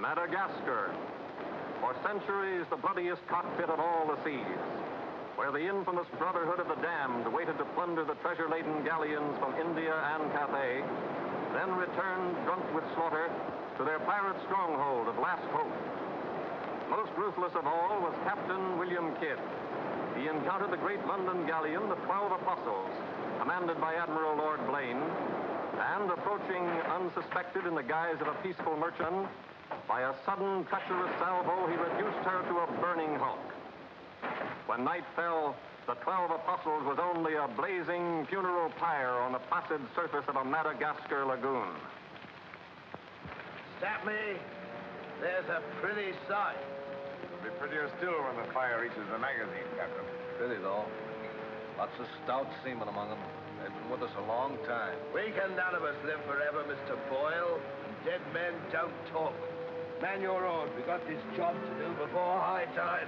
Madagascar. For centuries, the bloodiest cockpit of all the seas, where the infamous Brotherhood of the Damned waited to plunder the treasure-laden galleons from India and Cathay, then returned drunk with slaughter to their pirate stronghold of Last Hope. Most ruthless of all was Captain William Kidd. He encountered the great London galleon, the 12 Apostles, commanded by Admiral Lord Blaine, and approaching unsuspected in the guise of a peaceful merchant, by a sudden treacherous salvo, he reduced her to a burning hulk. When night fell, the 12 Apostles was only a blazing funeral pyre on the placid surface of a Madagascar lagoon. Stop me. There's a pretty sight. It'll be prettier still when the fire reaches the magazine, Captain. Pretty, though. Lots of stout seamen among them. They've been with us a long time. We can none of us live forever, Mr. Boyle. And dead men don't talk. Man your oars. We got this job to do before high tide.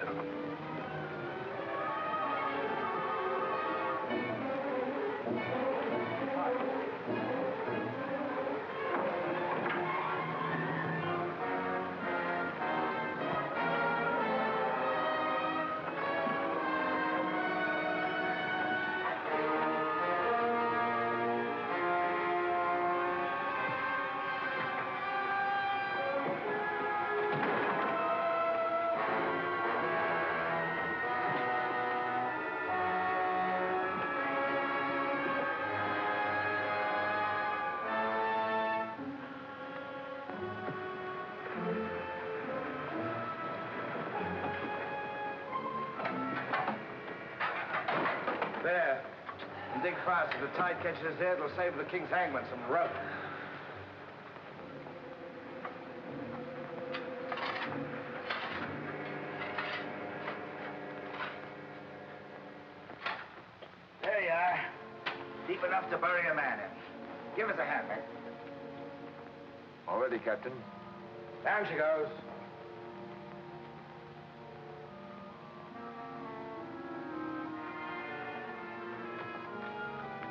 There. And dig fast. If the tide catches us there, it'll save the king's hangman some rope. There you are. Deep enough to bury a man in. Give us a hand, man. All ready, Captain. Down she goes.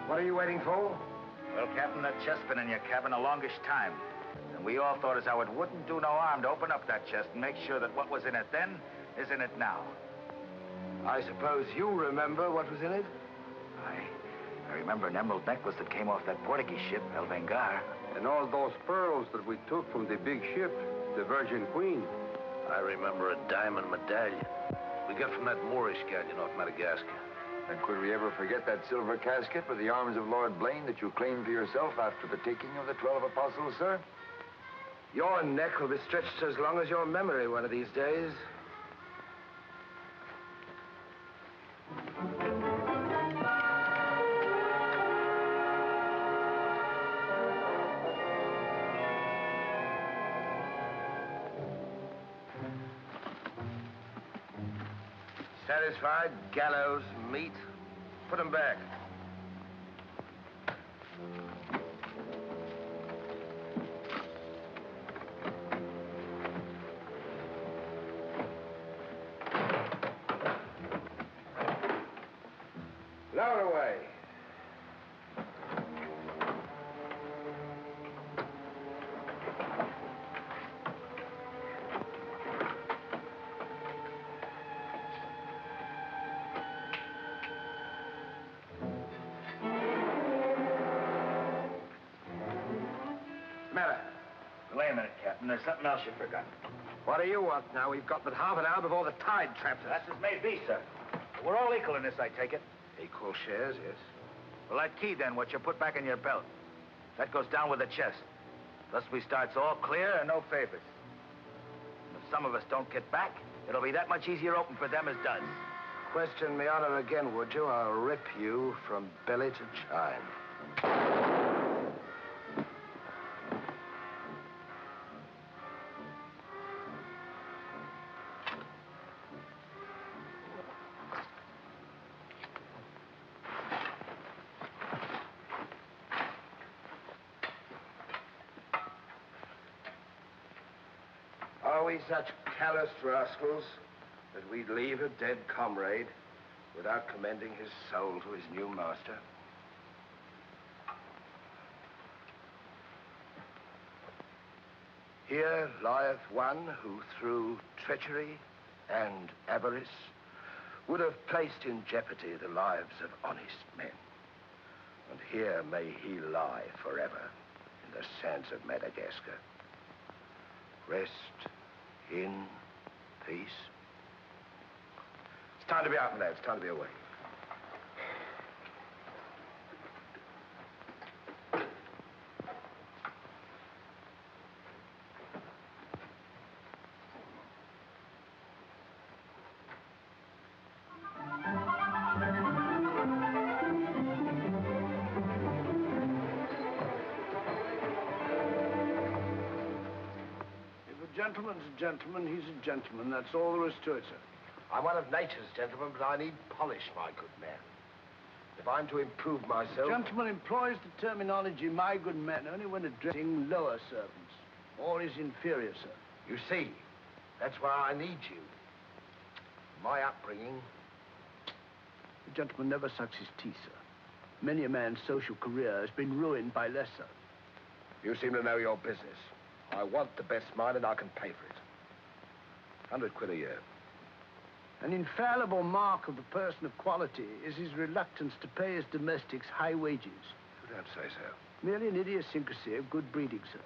What are you waiting for? Well, Captain, that chest's been in your cabin the longest time. And we all thought as how it wouldn't do no harm to open up that chest and make sure that what was in it then is in it now. I suppose you remember what was in it? I remember an emerald necklace that came off that Portuguese ship, El Vengar. And all those pearls that we took from the big ship, the Virgin Queen. I remember a diamond medallion we got from that Moorish galleon off Madagascar. And could we ever forget that silver casket with the arms of Lord Blaine that you claimed for yourself after the taking of the 12 Apostles, sir? Your neck will be stretched as long as your memory one of these days. Satisfied? Gallows, meat. Put them back. Lower away. Wait a minute, Captain. There's something else you forgot. What do you want now? We've got but half an hour before the tide traps us. That's as may be, sir. We're all equal in this, I take it. Equal shares, yes. Well, that key, then, what you put back in your belt, that goes down with the chest. Thus we starts all clear and no favors. And if some of us don't get back, it'll be that much easier open for them as does. Question me honor again, would you? I'll rip you from belly to chine. Are we such calloused rascals that we'd leave a dead comrade without commending his soul to his new master? Here lieth one who through treachery and avarice would have placed in jeopardy the lives of honest men. And here may he lie forever in the sands of Madagascar. Rest in peace. It's time to be out, my lad. It's time to be away. Gentleman's a gentleman, he's a gentleman. That's all there is to it, sir. I'm one of nature's gentlemen, but I need polish, my good man. If I'm to improve myself... Gentleman employs the terminology, my good man, only when addressing lower servants, or his inferior, sir. You see, that's why I need you. My upbringing... The gentleman never sucks his teeth, sir. Many a man's social career has been ruined by lesser. You seem to know your business. I want the best mine, and I can pay for it. 100 quid a year. An infallible mark of a person of quality is his reluctance to pay his domestics high wages. You don't say so. Merely an idiosyncrasy of good breeding, sir.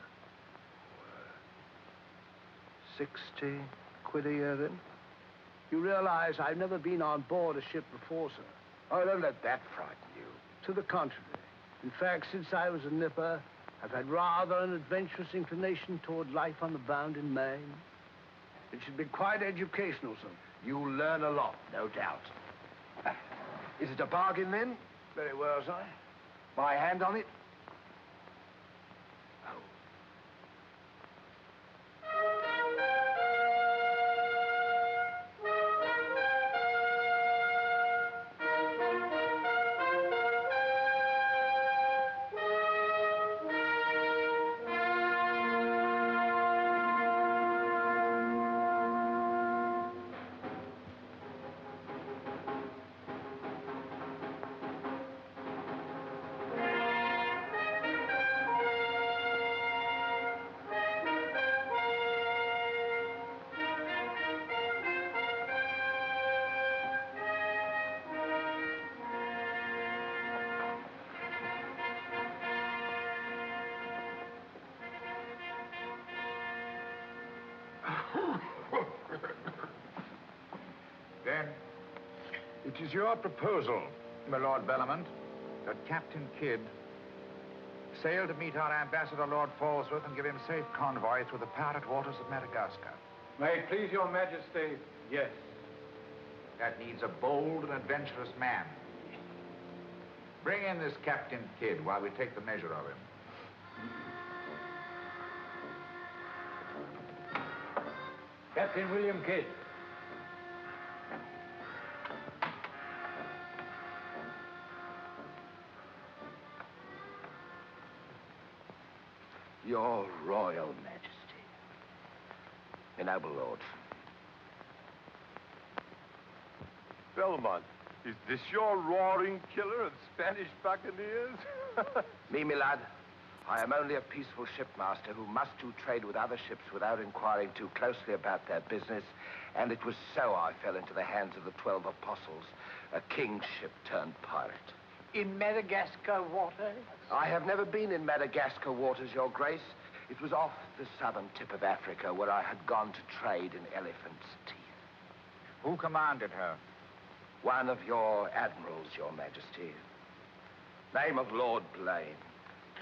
60 quid a year, then? You realize I've never been on board a ship before, sir. Oh, don't let that frighten you. To the contrary. In fact, since I was a nipper, I've had rather an adventurous inclination toward life on the bound in Maine. It should be quite educational, sir. You'll learn a lot, no doubt. Is it a bargain, then? Very well, sir. My hand on it? Oh. Then, it is your proposal, my Lord Bellament, that Captain Kidd sail to meet our ambassador, Lord Falsworth, and give him safe convoy through the pirate waters of Madagascar. May it please your majesty, yes. That needs a bold and adventurous man. Bring in this Captain Kidd while we take the measure of him. Captain William Kidd. Your Royal Majesty. Your noble lords. Belmont, is this your roaring killer of Spanish buccaneers? Me, my lad, I am only a peaceful shipmaster who must do trade with other ships without inquiring too closely about their business, and it was so I fell into the hands of the 12 apostles, a king's ship turned pirate. In Madagascar waters? I have never been in Madagascar waters, Your Grace. It was off the southern tip of Africa where I had gone to trade in elephants' teeth. Who commanded her? One of your admirals, Your Majesty. Name of Lord Blaine.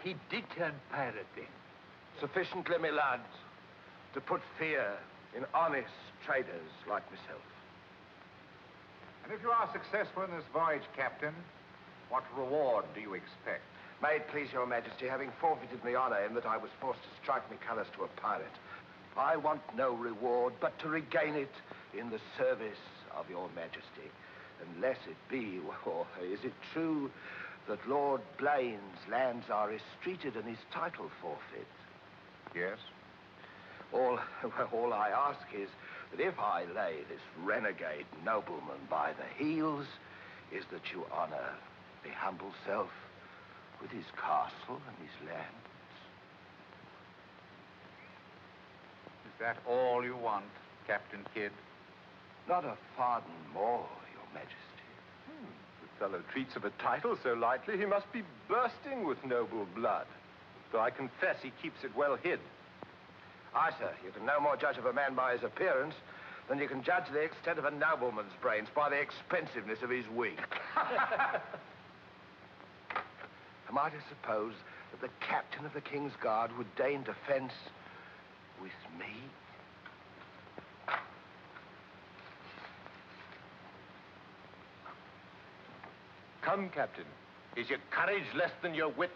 He did turn pirate then? Sufficiently, my lads, to put fear in honest traders like myself. And if you are successful in this voyage, Captain, what reward do you expect? May it please Your Majesty, having forfeited my honor in that I was forced to strike me colors to a pirate, I want no reward but to regain it in the service of Your Majesty. Unless it be, or is it true that Lord Blaine's lands are estreated and his title forfeit? Yes. All I ask is that if I lay this renegade nobleman by the heels, is that you honor my humble self with his castle and his lands. that all you want, Captain Kidd? Not a farden more, Your Majesty. The fellow treats of a title so lightly, he must be bursting with noble blood. Though I confess he keeps it well hid. Aye, sir, you can no more judge of a man by his appearance than you can judge the extent of a nobleman's brains by the expensiveness of his wig. Am I to suppose that the captain of the King's Guard would deign defense with me? Come, Captain. Is your courage less than your wit?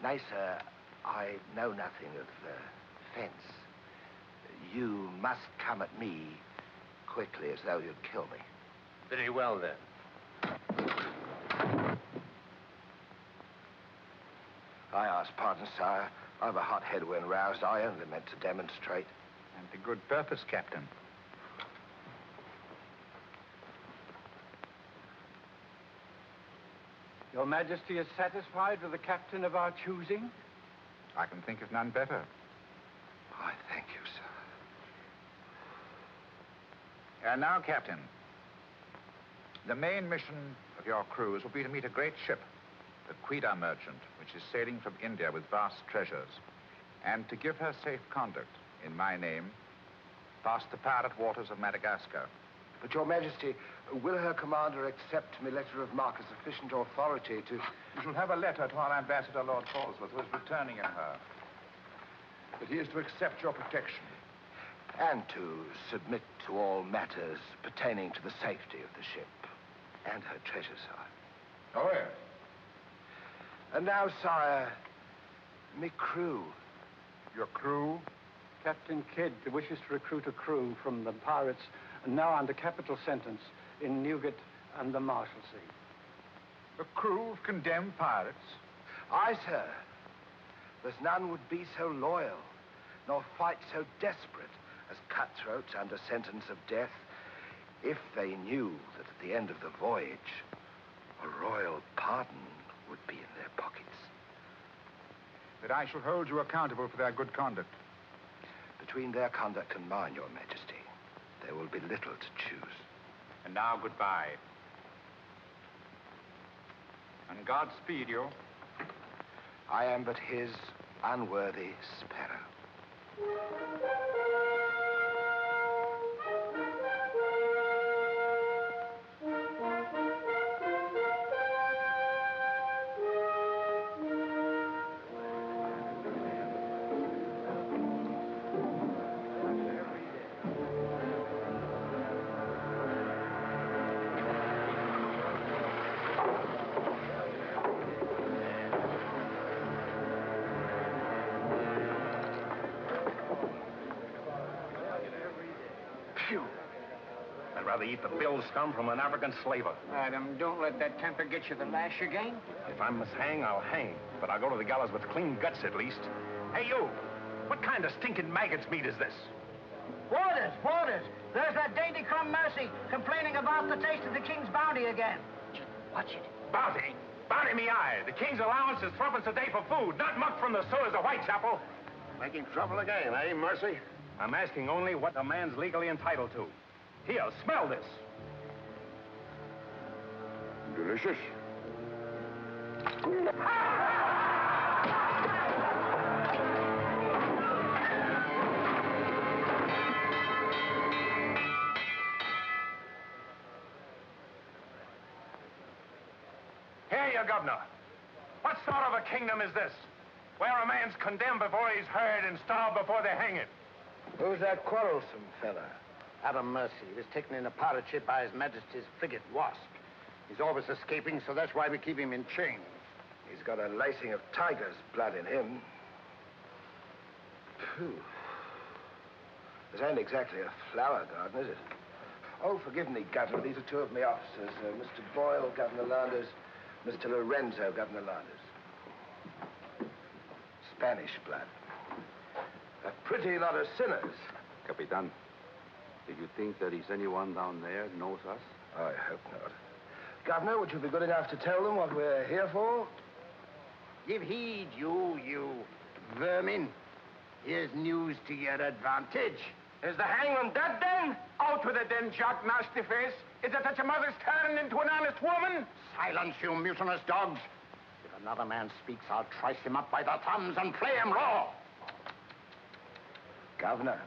Nay, sir, I know nothing of fence. You must come at me quickly as though you'd kill me. Very well, then. I ask pardon, sire. I've a hot head when roused. I only meant to demonstrate. And to good purpose, Captain. Your Majesty is satisfied with the captain of our choosing? I can think of none better. I thank you, sir. And now, Captain, the main mission of your cruise will be to meet a great ship, the Quida merchant, which is sailing from India with vast treasures, and to give her safe conduct in my name past the pirate waters of Madagascar. But, Your Majesty, will her commander accept my letter of marque as sufficient authority to... You shall have a letter to our ambassador, Lord Falsworth, who is returning in her. That he is to accept your protection. And to submit to all matters pertaining to the safety of the ship and her treasure, sire. Oh, yes. And now, sire, me crew. Your crew? Captain Kidd wishes to recruit a crew from the pirates now under capital sentence in Newgate and the Marshalsea. A crew of condemned pirates? Aye, sir. There's none would be so loyal, nor fight so desperate as cutthroats under sentence of death, if they knew that at the end of the voyage, a royal pardon would be in their pockets. That I shall hold you accountable for their good conduct. Between their conduct and mine, Your Majesty, there will be little to choose. And now, goodbye. And God speed you. I am but his unworthy sparrow. I'd rather eat the bill scum from an African slaver. Madam, don't let that temper get you the lash again. If I must hang, I'll hang. But I'll go to the gallows with clean guts, at least. Hey, you! What kind of stinking maggot's meat is this? Waters, Waters. There's that dainty crumb Mercy complaining about the taste of the king's bounty again. Watch it. Bounty? Bounty me eye. The king's allowance is threepence a day for food, not muck from the sewers of Whitechapel. Making trouble again, eh, Mercy? I'm asking only what a man's legally entitled to. Here, smell this. Delicious. Here, you governor. What sort of a kingdom is this? Where a man's condemned before he's heard and starved before they hang him. Who's that quarrelsome fella? Adam Mercy. He was taken in a pirate ship by His Majesty's frigate, Wasp. He's always escaping, so that's why we keep him in chains. He's got a lacing of tiger's blood in him. Phew. This ain't exactly a flower garden, is it? Oh, forgive me, Governor. These are two of my officers. Mr. Boyle, Governor Landers. Mr. Lorenzo, Governor Landers. Spanish blood. A pretty lot of sinners. Capitan, do you think there is anyone down there knows us? I hope not. Governor, would you be good enough to tell them what we're here for? Give heed, you vermin. Here's news to your advantage. Is the hangman dead, then? Out with it, then, Jock Nasty Face. Is it that your mother's turning into an honest woman? Silence, you mutinous dogs. If another man speaks, I'll trice him up by the thumbs and play him raw. Governor,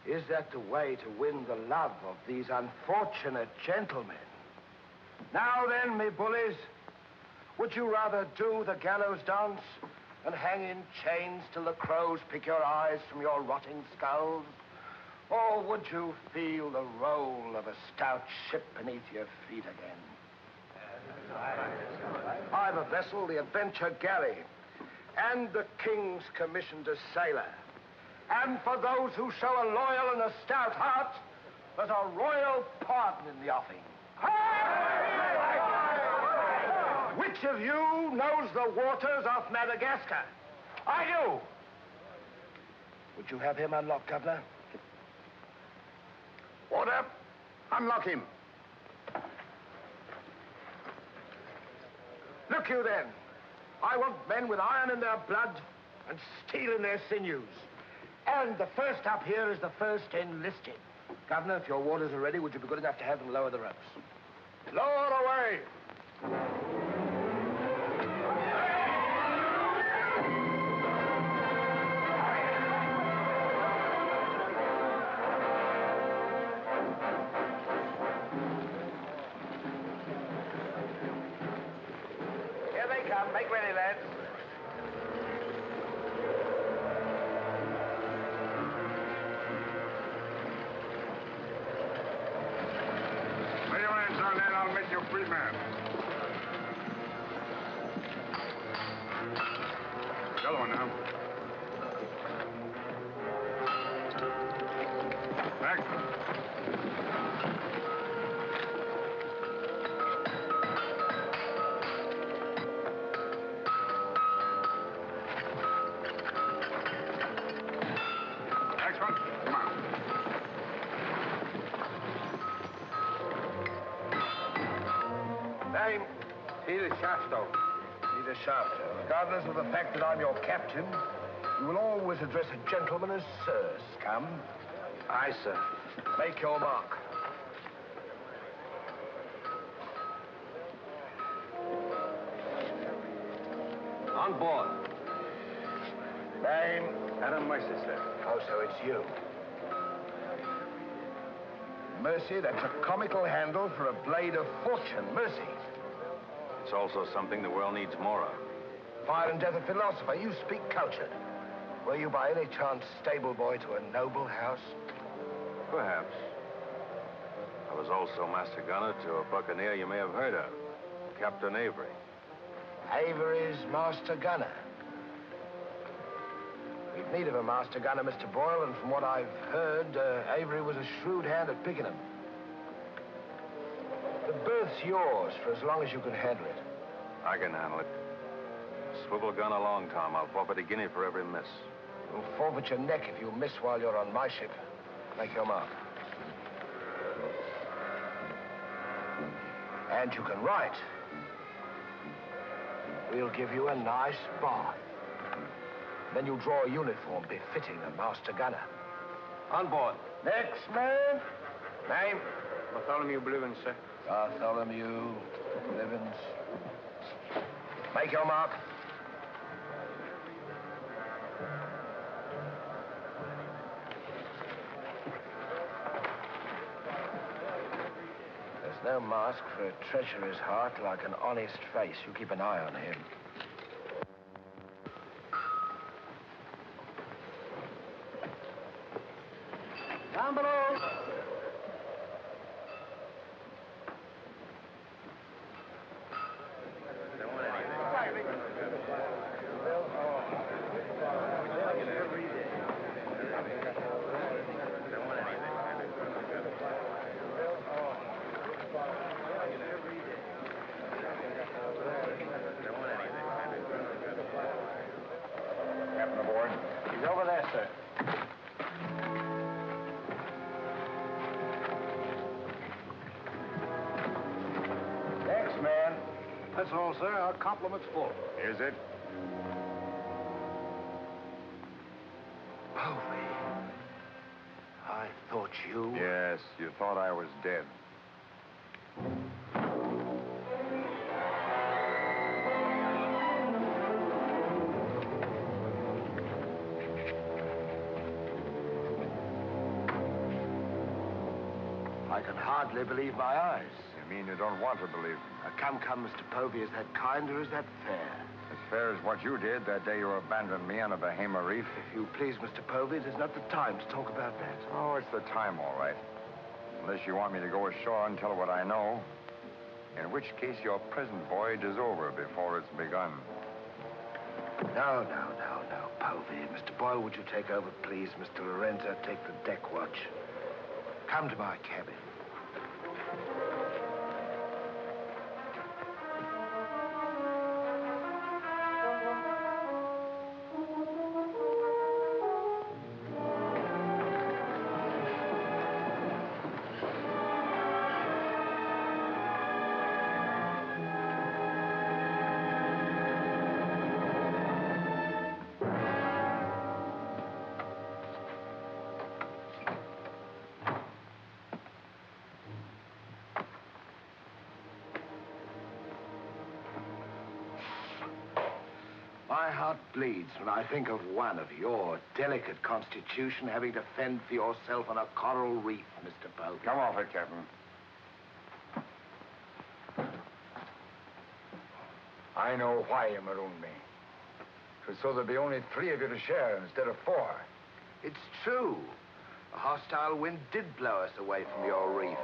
is that the way to win the love of these unfortunate gentlemen? Now then, me bullies, would you rather do the gallows dance and hang in chains till the crows pick your eyes from your rotting skulls? Or would you feel the roll of a stout ship beneath your feet again? I've a vessel, the Adventure Galley, and the King's commissioned a sailor. And for those who show a loyal and a stout heart, there's a royal pardon in the offing. Which of you knows the waters off Madagascar? I do. Would you have him unlocked, Governor? Order. Unlock him. Look you then. I want men with iron in their blood and steel in their sinews. And the first up here is the first enlisted. Governor, if your warders are ready, would you be good enough to have them lower the ropes? Lower away! Here they come. Make ready, lads. Lay your hands on that, I'll make you a free man. Yellow one now. Back. Next one. Come on. Name? Peter Shafto. Peter Shafter. Regardless of the fact that I'm your captain, you will always address a gentleman as Sir, scum. Aye, sir. Make your mark. On board. Name? Adam Mercy, sir. Oh, so it's you. Mercy, that's a comical handle for a blade of fortune. Mercy. It's also something the world needs more of. Fire and death a philosopher. You speak cultured. Were you by any chance stable boy to a noble house? Perhaps. I was also master gunner to a buccaneer you may have heard of, Captain Avery. Avery's master gunner. We've need of a master gunner, Mr. Boyle, and from what I've heard, Avery was a shrewd hand at picking them. The berth's yours for as long as you can handle it. I can handle it. Swivel gun along, Tom. I'll forfeit a guinea for every miss. You'll forfeit your neck if you miss while you're on my ship. Make your mark. And you can write. We'll give you a nice bath. Then you draw a uniform befitting a master gunner. On board. Next man. Name? Bartholomew Blivens, sir. Bartholomew Blivens. Make your mark. There's no mask for a treacherous heart like an honest face. You keep an eye on him. Down below. Captain aboard. He's over there, sir. Next man. That's all, sir. Our compliment's full. Is it? you thought I was dead. I can hardly believe my eyes. You mean you don't want to believe me? Come, Mr. Povey, is that kind or is that fair? As fair as what you did that day you abandoned me on a Bahama reef. If you please, Mr. Povey, this is not the time to talk about that. Oh, it's the time, all right. Unless you want me to go ashore and tell what I know. In which case, your present voyage is over before it's begun. No, Povey. Mr. Boyle, would you take over, please? Mr. Lorenzo, take the deck watch. Come to my cabin. My heart bleeds when I think of one of your delicate constitution having to fend for yourself on a coral reef, Mr. Povey. Come off it, Captain. I know why you marooned me. It was so there'd be only 3 of you to share instead of 4. It's true. A hostile wind did blow us away from your reef.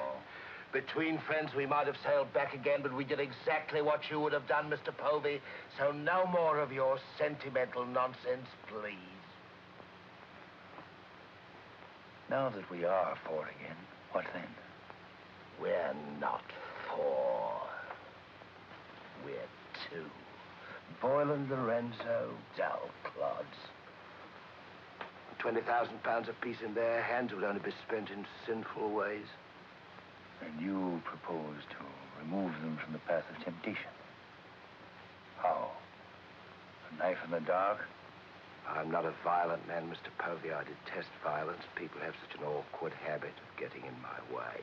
Between friends, we might have sailed back again, but we did exactly what you would have done, Mr. Povey. So no more of your sentimental nonsense, please. Now that we are 4 again, what then? We're not 4. We're 2. Boyle and Lorenzo, dull clods. 20,000 pounds apiece in their hands would only be spent in sinful ways. And you propose to remove them from the path of temptation. How? A knife in the dark? I'm not a violent man, Mr. Povey. I detest violence. People have such an awkward habit of getting in my way.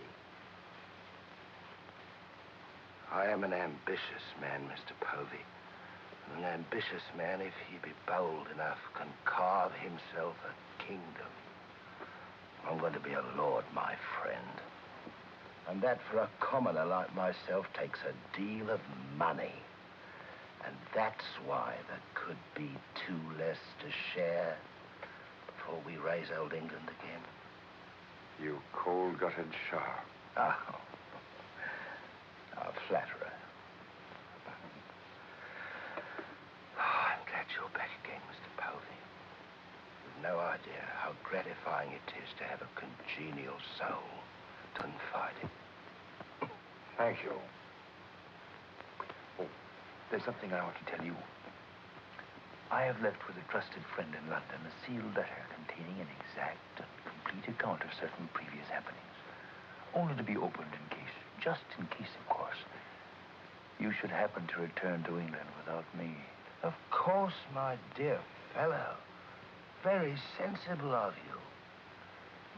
I am an ambitious man, Mr. Povey. And an ambitious man, if he be bold enough, can carve himself a kingdom. I'm going to be a lord, my friend. And that, for a commoner like myself, takes a deal of money. And that's why there could be 2 less to share before we raise old England again. You cold-gutted shah. Oh, a flatterer. Oh, I'm glad you're back again, Mr. Povey. You've no idea how gratifying it is to have a congenial soul to confide in. Thank you. Oh, there's something I want to tell you. I have left with a trusted friend in London a sealed letter containing an exact and complete account of certain previous happenings, only to be opened in case, just in case, of course, you should happen to return to England without me. Of course, my dear fellow. Very sensible of you.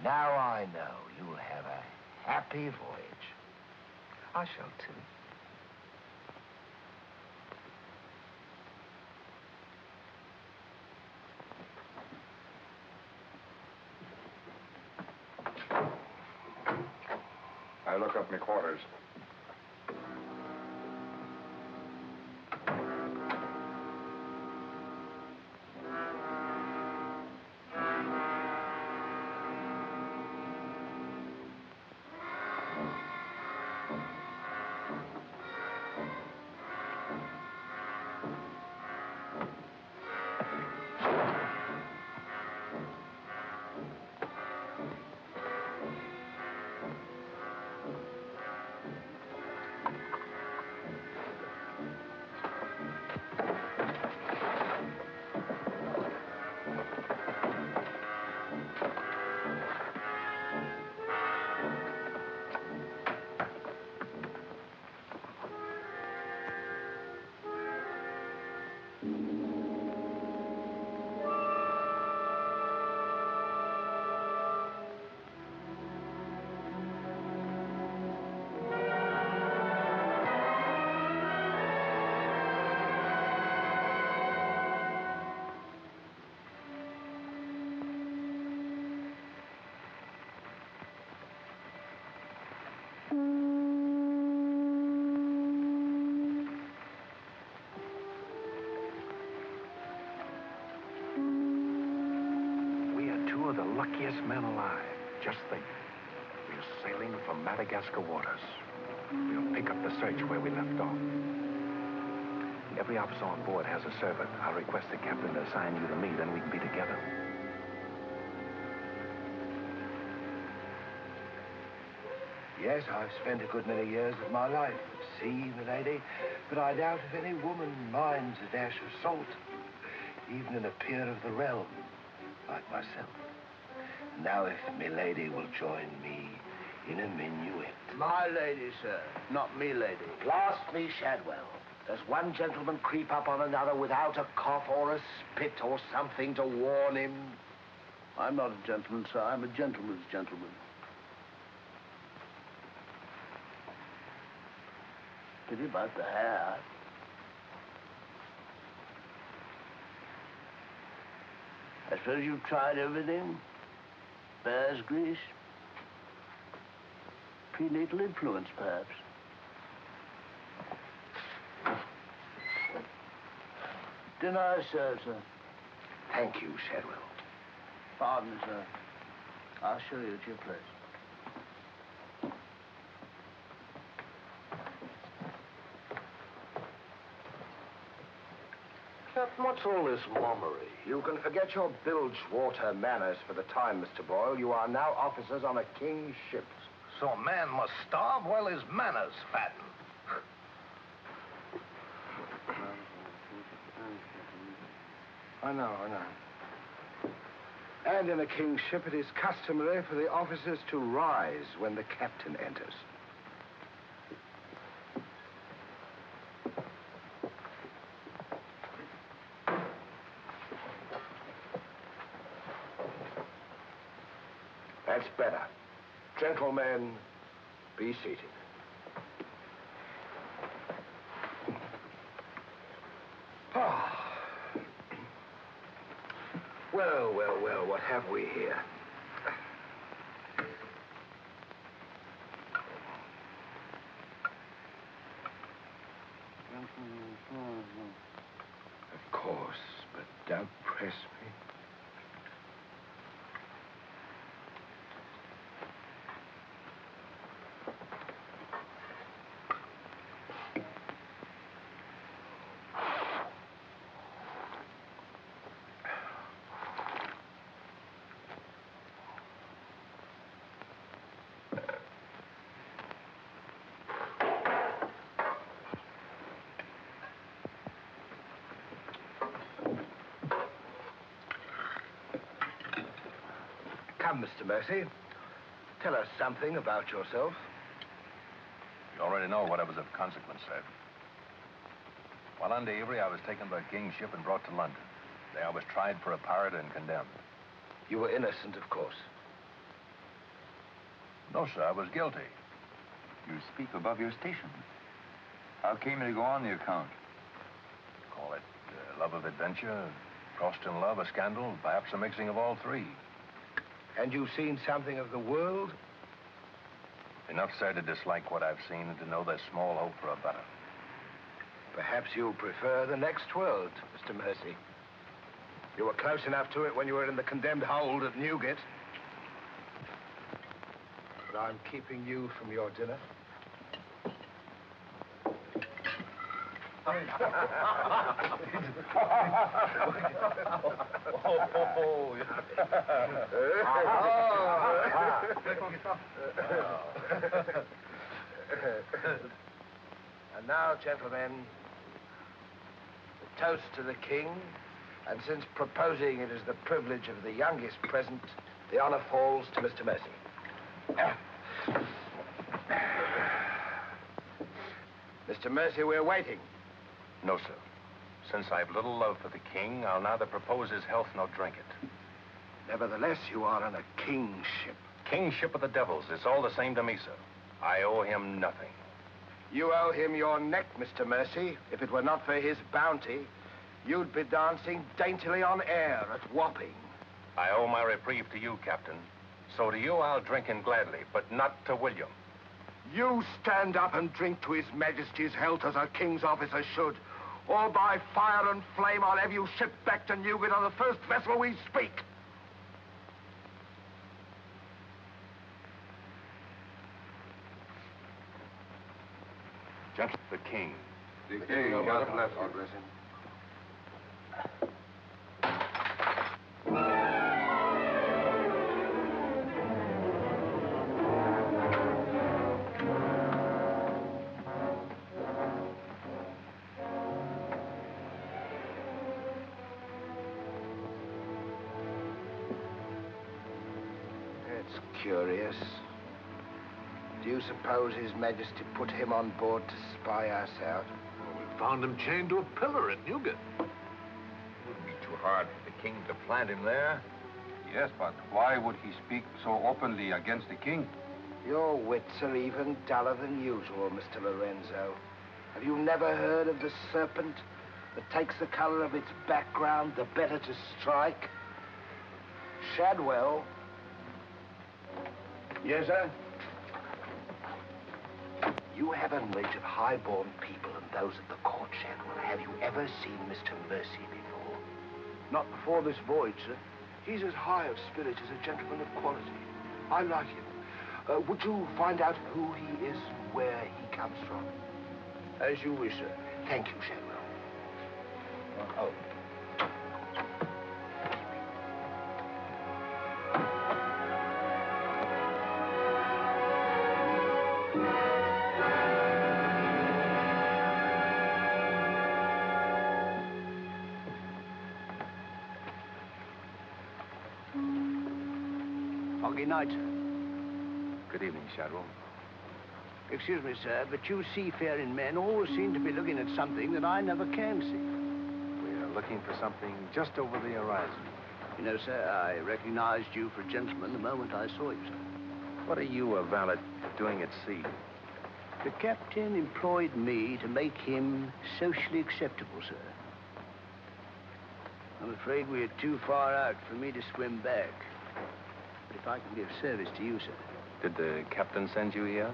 Now I know you'll have a happy voyage. I shall too. I look up my quarters. luckiest man alive. Just think. We're sailing for Madagascar waters. We'll pick up the search where we left off. Every officer on board has a servant. I'll request the captain to assign you to me, then we can be together. Yes, I've spent a good many years of my life at sea, milady, but I doubt if any woman minds a dash of salt, even in a peer of the realm, like myself. Now, if milady will join me in a minuet. My lady, sir, not me lady. Blast me, Shadwell. Does one gentleman creep up on another without a cough or a spit or something to warn him? I'm not a gentleman, sir. I'm a gentleman's gentleman. Pity about the hair. I suppose you've tried everything? Bear's grease? Prenatal influence, perhaps? Dinner I serve, sir. Thank you, Shadwell. Pardon me, sir. I'll show you at your place. Captain, what's all this mummery? You can forget your bilge water manners for the time, Mr. Boyle. You are now officers on a king's ship. So a man must starve while his manners fatten. I know. And in a king's ship, it is customary for the officers to rise when the captain enters. That's better. Gentlemen, be seated. Well, what have we here? Of course, but don't press me. Come, Mr. Mercy. Tell us something about yourself. You already know what was of consequence, sir. While under Avery, I was taken by King's ship and brought to London. There I was tried for a pirate and condemned. You were innocent, of course. No, sir, I was guilty. You speak above your station. How came you to go on the account? Call it love of adventure, crossed in love, a scandal, perhaps a mixing of all three. And you've seen something of the world? Enough, sir, to dislike what I've seen and to know there's small hope for a better. Perhaps you'll prefer the next world, Mr. Mercy. You were close enough to it when you were in the condemned hold at Newgate. But I'm keeping you from your dinner. And now, gentlemen, the toast to the king, and since proposing it is the privilege of the youngest present, the honor falls to Mr. Mercy. Mr. Mercy, we're waiting. No, sir. Since I've little love for the king, I'll neither propose his health nor drink it. Nevertheless, you are on a king's ship. Kingship of the devils. It's all the same to me, sir. I owe him nothing. You owe him your neck, Mr. Mercy. If it were not for his bounty, you'd be dancing daintily on air at Wapping. I owe my reprieve to you, Captain. So to you I'll drink in gladly, but not to William. You stand up and drink to His Majesty's health as a king's officer should. Or by fire and flame, I'll have you shipped back to Newgate on the first vessel we speak. Just the king. The king, God bless you. God bless him. That's curious. Do you suppose His Majesty put him on board to spy us out? Well, we found him chained to a pillar at Newgate. Wouldn't be too hard for the king to plant him there. Yes, but why would he speak so openly against the king? Your wits are even duller than usual, Mr. Lorenzo. Have you never heard of the serpent that takes the color of its background the better to strike? Shadwell. Yes, sir? You have a knowledge of high-born people and those at the court, Shadwell. Have you ever seen Mr. Mercy before? Not before this voyage, sir. He's as high of spirit as a gentleman of quality. I like him. Would you find out who he is and where he comes from? As you wish, sir. Thank you, Shadwell. Oh. Foggy night. Good evening, Shadwell. Excuse me, sir, but you seafaring men always seem to be looking at something that I never can see. We are looking for something just over the horizon. You know, sir, I recognized you for a gentleman the moment I saw you, sir. What are you, a valet, doing at sea? The captain employed me to make him socially acceptable, sir. I'm afraid we're too far out for me to swim back. But if I can be of service to you, sir. Did the captain send you here?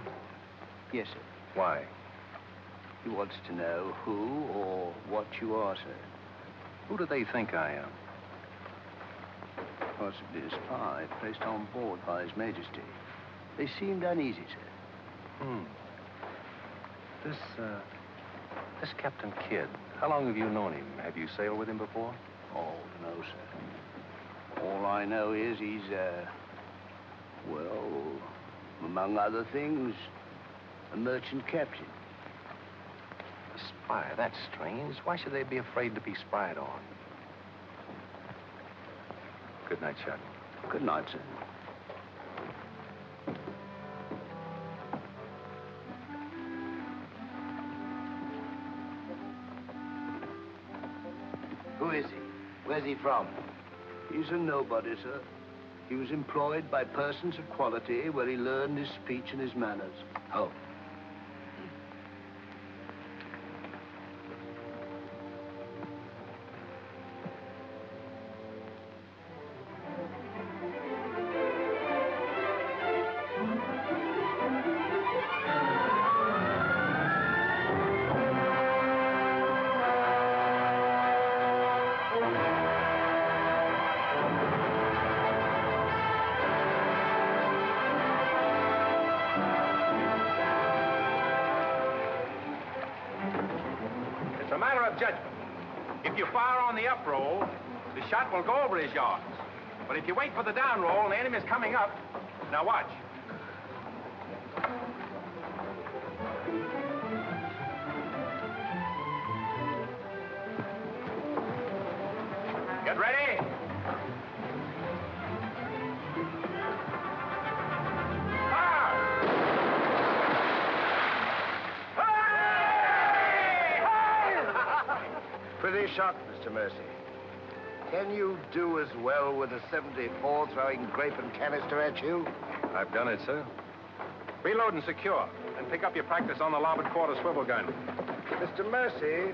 Yes, sir. Why? He wants to know who or what you are, sir. Who do they think I am? Possibly a spy placed on board by His Majesty. They seemed uneasy, sir. This Captain Kidd, how long have you known him? Have you sailed with him before? Oh, no, sir. All I know is he's, well, among other things, a merchant captain. A spy? That's strange. Why should they be afraid to be spied on? Good night, Shadwell. Good night, sir. Who is he? Where's he from? He's a nobody, sir. He was employed by persons of quality where he learned his speech and his manners. Oh. If you fire on the up roll, the shot will go over his yards. But if you wait for the down roll and the enemy's coming up, now watch. Get ready. Pretty shot, Mr. Mercy. Can you do as well with a 74 throwing grape and canister at you? I've done it, sir. Reload and secure. Then pick up your practice on the larboard quarter swivel gun. Mr. Mercy,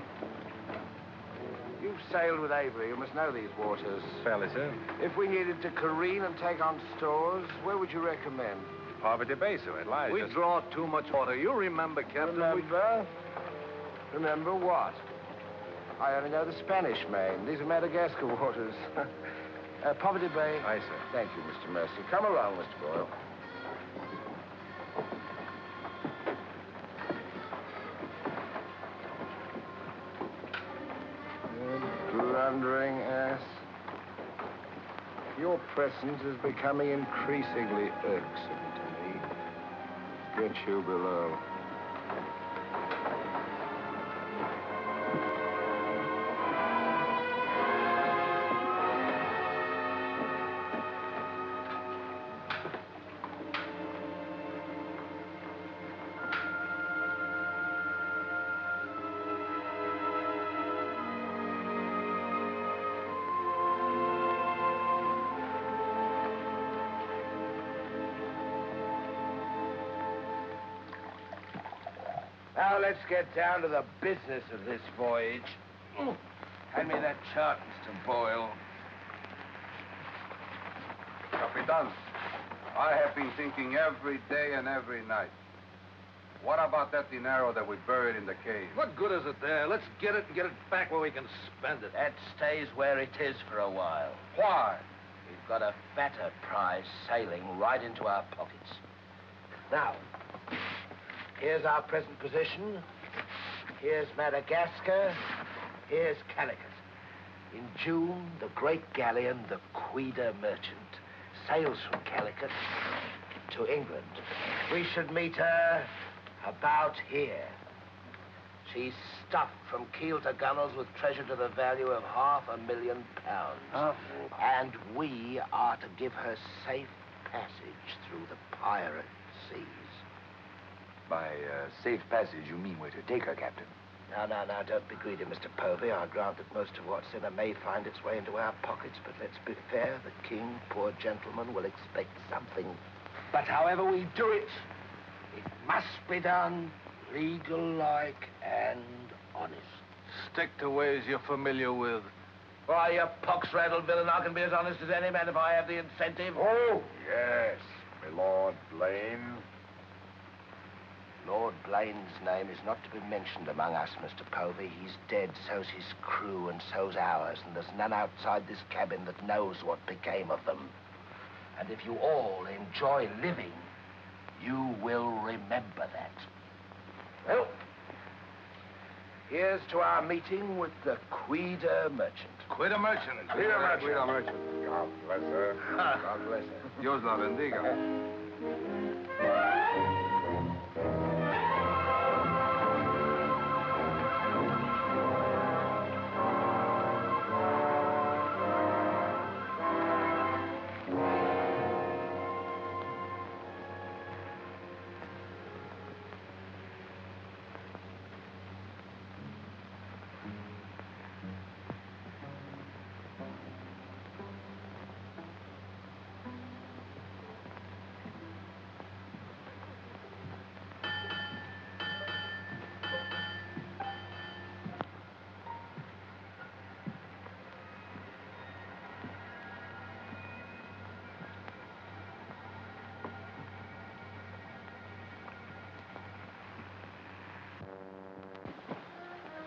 you've sailed with Avery. You must know these waters. Fairly, sir. If we needed to careen and take on stores, where would you recommend? Poverty Bay, sir. It lies We just... draw too much water. You remember, Captain. Remember? Remember what? I only know the Spanish Main. These are Madagascar waters. Poverty Bay. Aye, sir. Thank you, Mr. Mercy. Come along, Mr. Boyle. blundering ass. Your presence is becoming increasingly irksome to me. Get you below. Now let's get down to the business of this voyage. Hand me that chart, Mr. Boyle. Capitan, I have been thinking every day and every night. What about that dinero that we buried in the cave? What good is it there? Let's get it and get it back where we can spend it. That stays where it is for a while. Why? We've got a fatter prize sailing right into our pockets. Now, here's our present position. Here's Madagascar. Here's Calicut. In June, the great galleon, the Queen Merchant, sails from Calicut to England. We should meet her about here. She's stuffed from keel to gunnels with treasure to the value of £500,000. Oh. And we are to give her safe passage through the pirate seas. By safe passage, you mean we're to take her, Captain? No, don't be greedy, Mr. Povey. I grant that most of what's in her may find its way into our pockets, but let's be fair. The king, poor gentleman, will expect something. But however we do it, it must be done legal-like and honest. Stick to ways you're familiar with. Why, you pox-rattled villain, I can be as honest as any man if I have the incentive. Oh, yes, my Lord Blaine. Lord Blaine's name is not to be mentioned among us, Mr. Povey. He's dead, so's his crew, and so's ours, and there's none outside this cabin that knows what became of them. And if you all enjoy living, you will remember that. Well, here's to our meeting with the Queen Merchant. Queen Merchant. Queen Merchant. Queen Merchant. God bless her. God bless her. Dios la bendiga.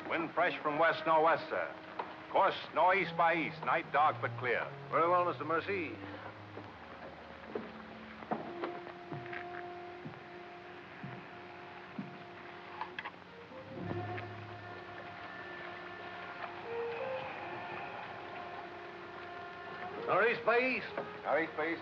Wind fresh from west-northwest, sir. Course northeast by east. Night dark but clear. Very well, Mr. Mercy. Northeast by east. Northeast by east.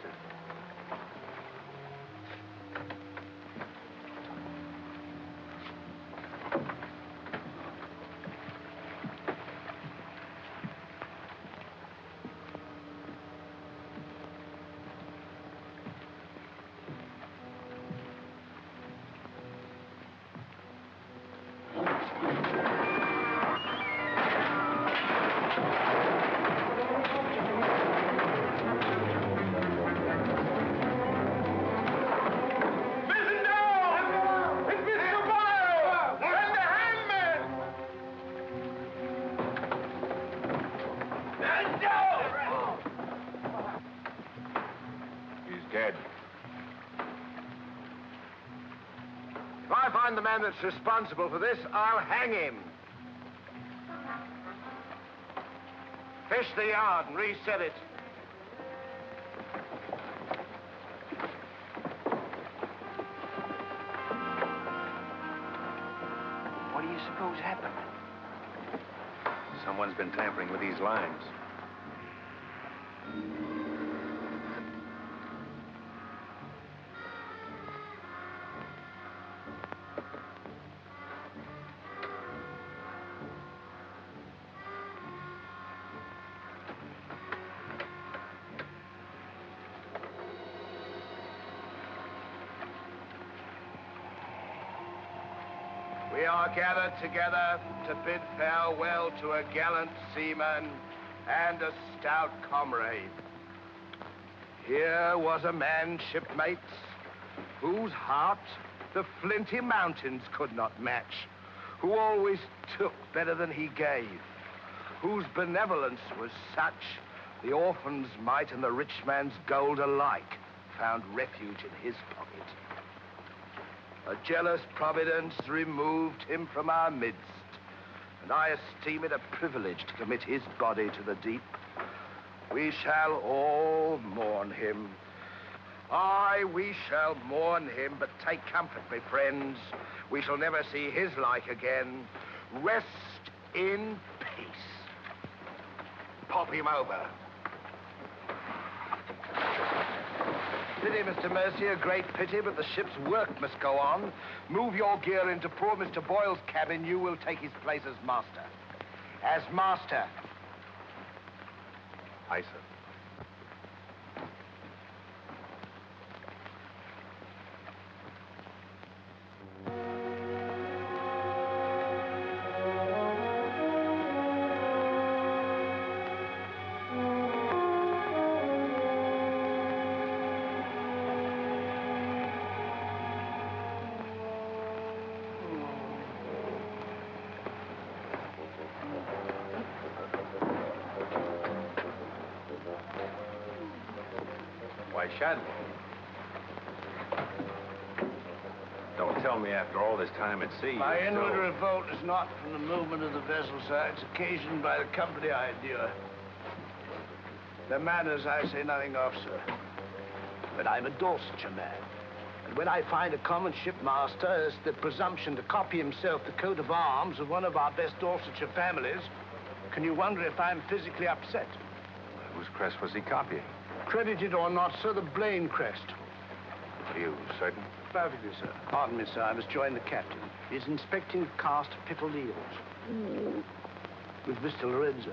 If I find the man that's responsible for this, I'll hang him. Fish the yard and reset it. What do you suppose happened? Someone's been tampering with these lines. We are gathered together to bid farewell to a gallant seaman and a stout comrade. Here was a man, shipmates, whose heart the flinty mountains could not match, who always took better than he gave, whose benevolence was such the orphan's mite and the rich man's gold alike found refuge in his pocket. A jealous providence removed him from our midst, and I esteem it a privilege to commit his body to the deep. We shall all mourn him. Aye, we shall mourn him, but take comfort, my friends. We shall never see his like again. Rest in peace. Pop him over. Pity, Mr. Mercy, a great pity, but the ship's work must go on. Move your gear into poor Mr. Boyle's cabin. You will take his place as master. As master. Aye, sir. Why, Shadwell. Don't tell me after all this time at sea. My inward revolt is not from the movement of the vessel, sir. It's occasioned by the company I endure. Their manners I say nothing of, sir. But I'm a Dorsetshire man. And when I find a common shipmaster has the presumption to copy himself the coat of arms of one of our best Dorsetshire families, can you wonder if I'm physically upset? Whose crest was he copying? Credited or not, sir, the Blaine crest. Are you certain? Perfectly, sir. Pardon me, sir. I must join the captain. He's inspecting the cast of pickled eels. With Mr. Lorenzo.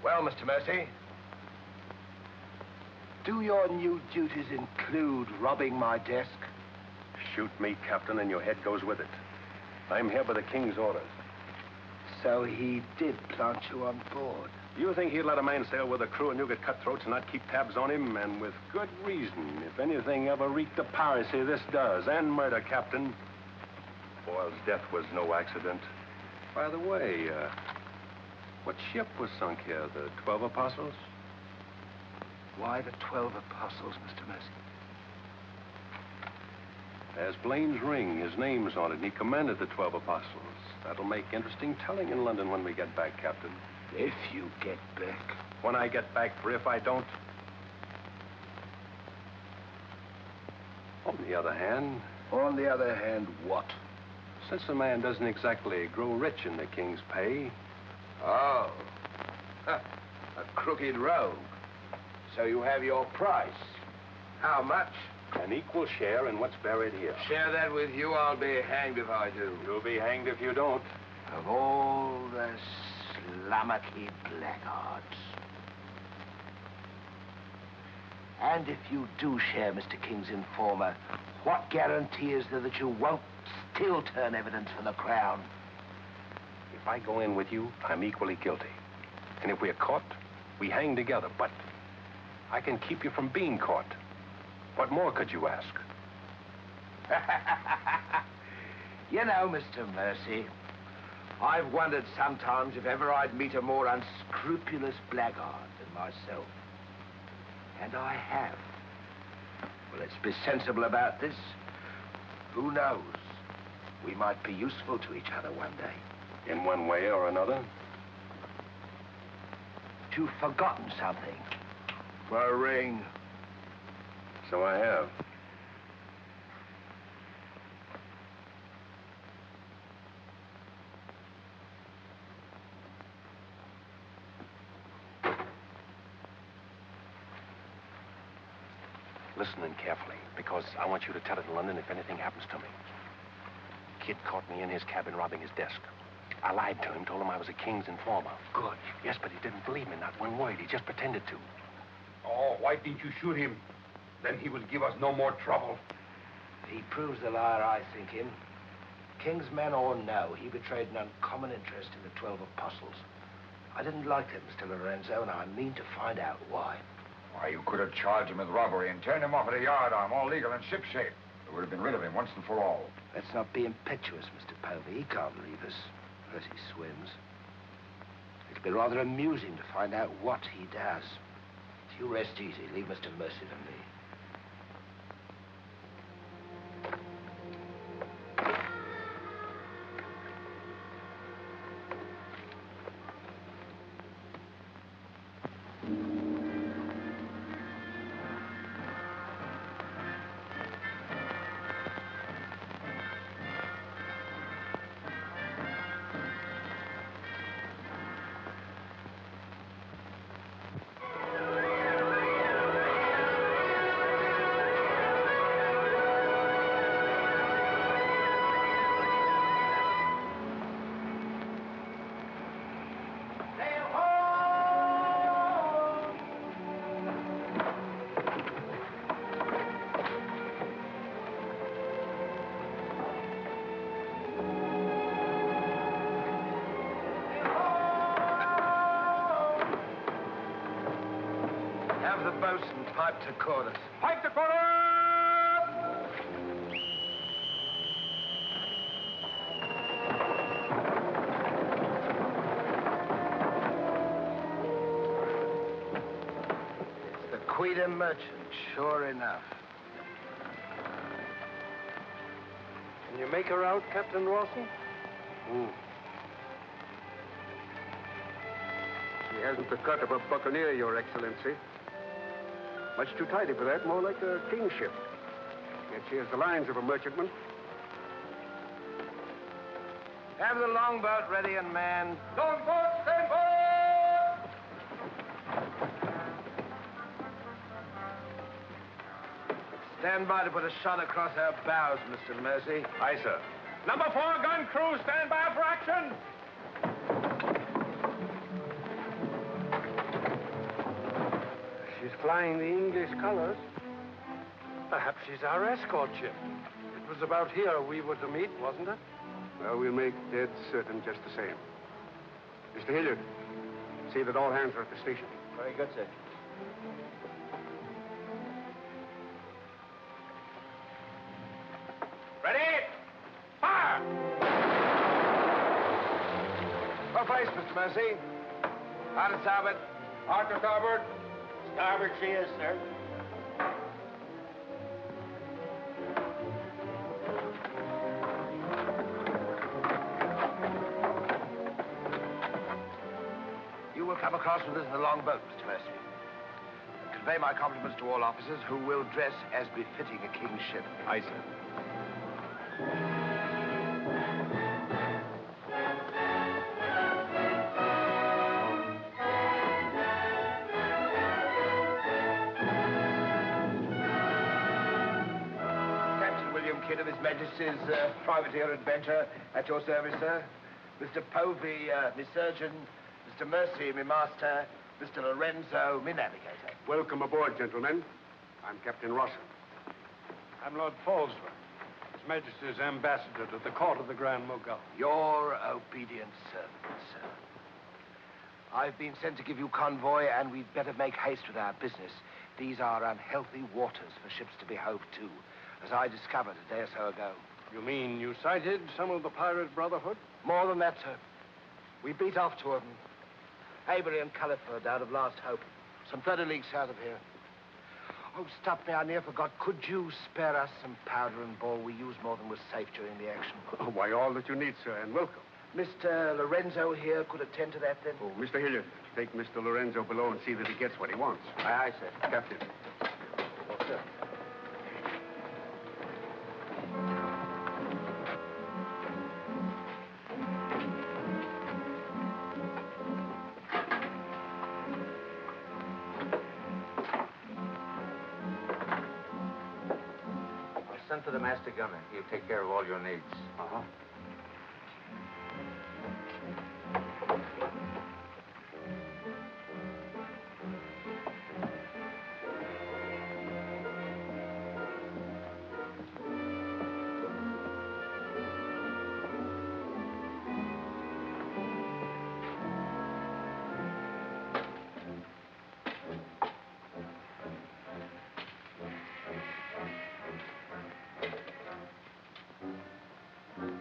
Well, Mr. Mercy, do your new duties include robbing my desk? Shoot me, Captain, and your head goes with it. I'm here by the King's orders. So he did plant you on board? You think he'd let a man sail with a crew and you get cutthroats and not keep tabs on him? And with good reason. If anything ever reeked of piracy, this does. And murder, Captain. Boyle's death was no accident. By the way, what ship was sunk here? The 12 Apostles? Why the 12 Apostles, Mr. Mercy? There's Blaine's ring. His name's on it, and he commanded the 12 apostles. That'll make interesting telling in London when we get back, Captain. If you get back. When I get back, for if I don't... On the other hand... On the other hand, what? Since a man doesn't exactly grow rich in the king's pay... Oh. A crooked rogue. So you have your price. How much? An equal share in what's buried here. Share that with you, I'll be hanged if I do. You'll be hanged if you don't. Of all the slummocky blackguards. And if you do share Mr. King's informer, what guarantee is there that you won't still turn evidence for the Crown? If I go in with you, I'm equally guilty. And if we're caught, we hang together. But I can keep you from being caught. What more could you ask? You know, Mr. Mercy, I've wondered sometimes if ever I'd meet a more unscrupulous blackguard than myself. And I have. Well, let's be sensible about this. Who knows? We might be useful to each other one day. In one way or another? You've forgotten something. My ring. So I have. Listen in carefully, because I want you to tell it in London if anything happens to me. Kid caught me in his cabin robbing his desk. I lied to him, told him I was a king's informer. Good. Yes, but he didn't believe me, not one word. He just pretended to. Oh, why didn't you shoot him? Then he will give us no more trouble. He proves the liar I think him. King's men or no, he betrayed an uncommon interest in the 12 apostles. I didn't like them, Mr. Lorenzo, and I mean to find out why. Why, you could have charged him with robbery and turned him off at a yardarm, all legal and shipshape. We would have been rid of him once and for all. Let's not be impetuous, Mr. Povey. He can't leave us, unless he swims. It'll be rather amusing to find out what he does. You rest easy. Leave Mr. Mercy to me. Bosun, pipe to quarters. Pipe to quarters! It's the Queen merchant, sure enough. Can you make her out, Captain Rawson? She hasn't the cut of a buccaneer, Your Excellency. Much too tidy for that, more like a kingship. Yet she has the lines of a merchantman. Have the longboat ready and manned. Longboat, stand by! Stand by to put a shot across her bows, Mr. Mercy. Aye, sir. Number 4 gun crew, stand by for action! She's flying the English colors. Perhaps she's our escort ship. It was about here we were to meet, wasn't it? Well, we'll make dead certain just the same. Mr. Hilliard, see that all hands are at the station. Very good, sir. Ready? Fire! Well placed, Mr. Mercy. Hard to starboard. Hard to starboard. Starboard she is, sir. Come across with us in the longboat, Mr. Mercy. And convey my compliments to all officers who will dress as befitting a king's ship. Aye, sir. Kidd of His Majesty's privateer adventure at your service, sir. Mr. Povey, me surgeon. Mr. Mercy, me master. Mr. Lorenzo, me navigator. Welcome aboard, gentlemen. I'm Captain Rossum. I'm Lord Falsworth, His Majesty's ambassador to the court of the Grand Mogul. Your obedient servant, sir. I've been sent to give you convoy, and we'd better make haste with our business. These are unhealthy waters for ships to be hove to, as I discovered a day or so ago. You mean you sighted some of the pirate brotherhood? More than that, sir. We beat off two of them. Avery and Culliford out of Last Hope. Some 30 leagues south of here. Oh, stop me, I near forgot. Could you spare us some powder and ball? We used more than was safe during the action. Oh, why, all that you need, sir, and welcome. Mr. Lorenzo here could attend to that, then? Oh, Mr. Hilliard, take Mr. Lorenzo below and see that he gets what he wants. Aye, aye, sir. Captain. Oh, sir. Send for the master gunner. He'll take care of all your needs. Uh-huh.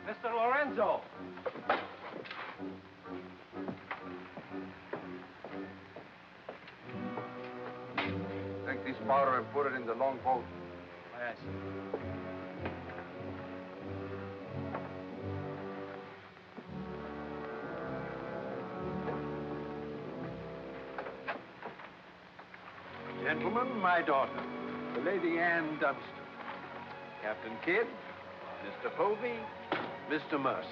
Mr. Lorenzo! Take this powder and put it in the long boat. Yes. Gentlemen, my daughter, the Lady Anne Dunstan. Captain Kidd, Mr. Povey, Mr. Mercy.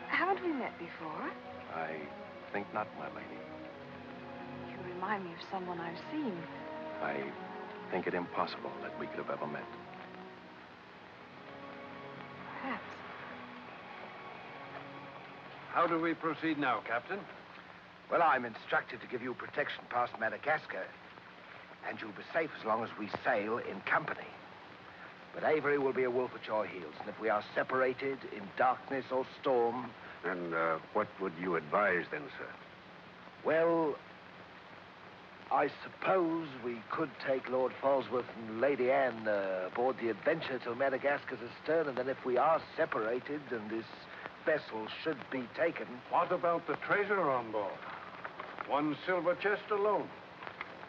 Haven't we met before? I think not, my lady. You remind me of someone I've seen. I think it impossible that we could have ever met. Perhaps. How do we proceed now, Captain? Well, I'm instructed to give you protection past Madagascar, and you'll be safe as long as we sail in company. But Avery will be a wolf at your heels, and if we are separated in darkness or storm... And what would you advise then, sir? Well, I suppose we could take Lord Falsworth and Lady Anne aboard the Adventure till Madagascar's astern, and then if we are separated and this vessel should be taken... What about the treasure on board? One silver chest alone.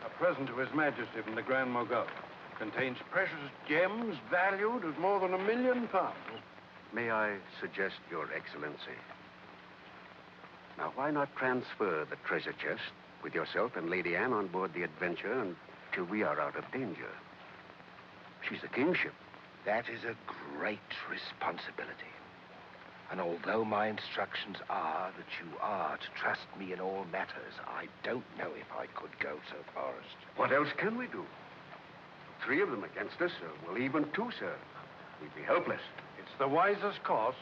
A present to His Majesty from the Grand Mogul. Contains precious gems valued at more than £1 million. May I suggest, Your Excellency? Now, why not transfer the treasure chest with yourself and Lady Anne on board the Adventure until we are out of danger? She's a kingship. That is a great responsibility. And although my instructions are that you are to trust me in all matters, I don't know if I could go so far as to... What else can we do? 3 of them against us, well, even 2, sir. We'd be helpless. It's the wisest course.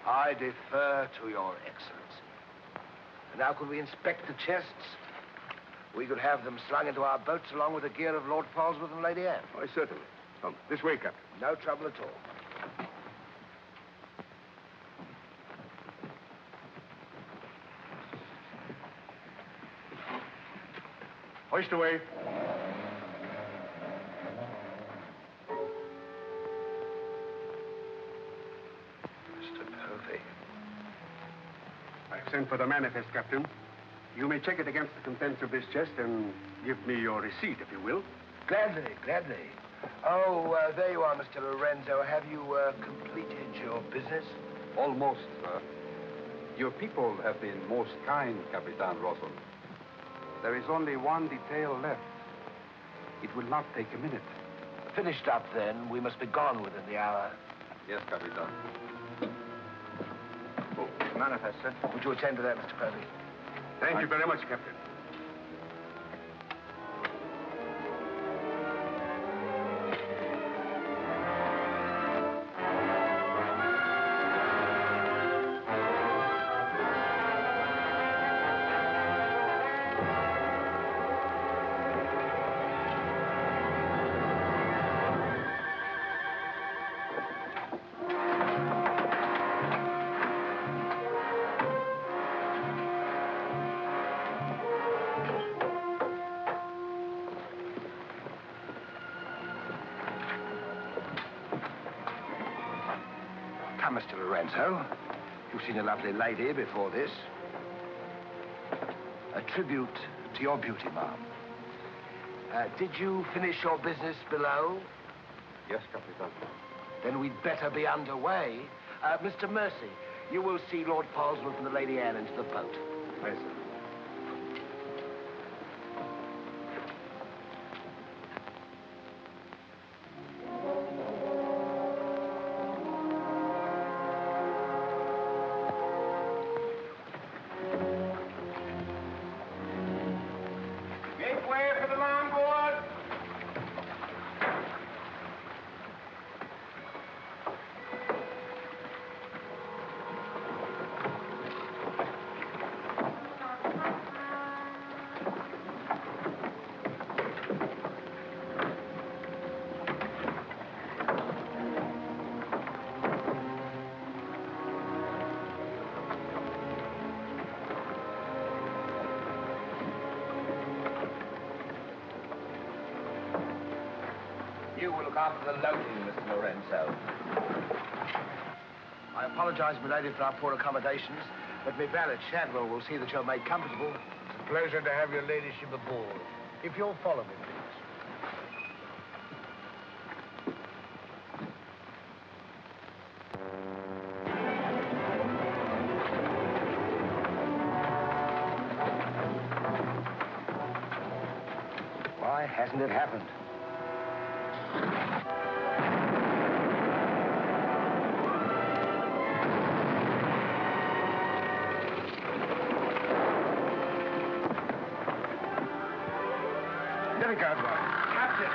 I defer to Your Excellency. And now could we inspect the chests? We could have them slung into our boats along with the gear of Lord Falsworth and Lady Anne. Why, certainly. Come, this way, Captain. No trouble at all. Hoist away. Mr. Povey. I've sent for the manifest, Captain. You may check it against the contents of this chest and give me your receipt, if you will. Gladly, gladly. Oh, there you are, Mr. Lorenzo. Have you completed your business? Almost, sir. Your people have been most kind, Capitan Russell. There is only one detail left. It will not take a minute. Finished up, then. We must be gone within the hour. Yes, Capitan. Manifest, sir. Would you attend to that, Mr. Purdy? Thank you very much, Captain. Come, Mr. Lorenzo. You've seen a lovely lady before this. A tribute to your beauty, ma'am. Did you finish your business below? Yes, Capitan. Then we'd better be underway. Mr. Mercy, you will see Lord Portsmouth and the Lady Anne into the boat. Yes, sir. Make way for the longboard. You will look after the loading, Mr. Lorenzo. I apologize, milady, for our poor accommodations, but my valet, Shadwell, will see that you're made comfortable. It's a pleasure to have your ladyship aboard. If you'll follow me, please. Why hasn't it happened? There we go, boy. Captain!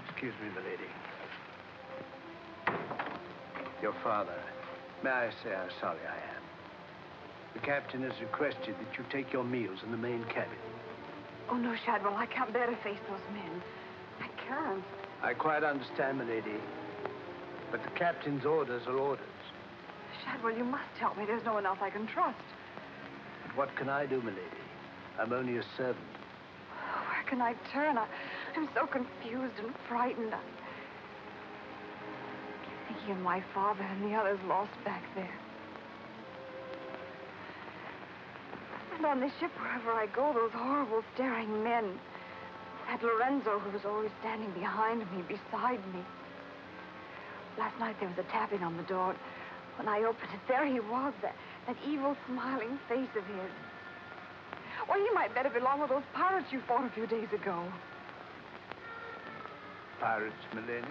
Excuse me, milady. Your father. May I say how sorry I am? The captain has requested that you take your meals in the main cabin. Oh, no, Shadwell, I can't bear to face those men. I can't. I quite understand, milady. But the captain's orders are orders. Shadwell, you must help me. There's no one else I can trust. But what can I do, milady? I'm only a servant. Where can I turn? I'm so confused and frightened. I keep thinking of my father and the others lost back there. And on this ship, wherever I go, those horrible staring men. That Lorenzo who was always standing behind me, beside me. Last night there was a tapping on the door. When I opened it, there he was, that evil, smiling face of his. Well, he might better belong with those pirates you fought a few days ago. Pirates, milady?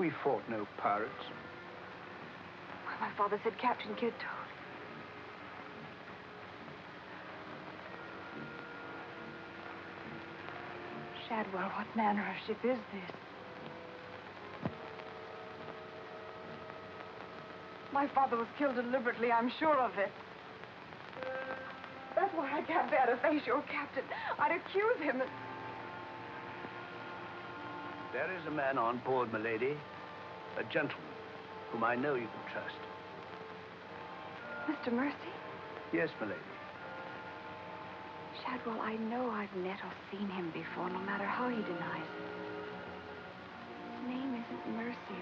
We fought no pirates. Well, my father said Captain Kidd told. Shadwell, what manner of ship is this? My father was killed deliberately, I'm sure of it. That's Why, I can't bear to face your captain. I'd accuse him. There is a man on board, milady. A gentleman whom I know you can trust. Mr. Mercy? Yes, milady. Shadwell, I know I've met or seen him before, no matter how he denies it. His name isn't Mercy.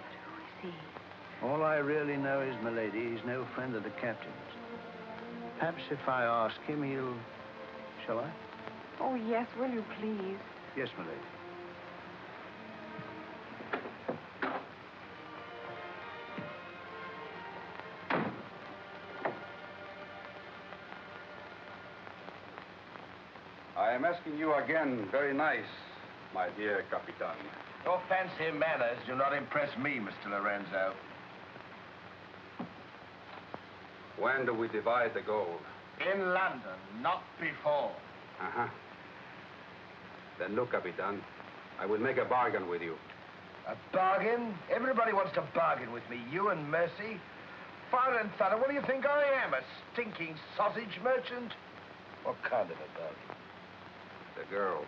But who is he? All I really know is, milady, he's no friend of the captain's. Perhaps if I ask him, he'll... Shall I? Oh, yes, will you please? Yes, milady. I am asking you again, very nice, my dear Capitan. Your fancy manners do not impress me, Mr. Lorenzo. When do we divide the gold? In London, not before. Uh-huh. Then look, Capitan, I will make a bargain with you. A bargain? Everybody wants to bargain with me. You and Mercy. Fire and thunder, what do you think I am? A stinking sausage merchant? What kind of a bargain? The girl.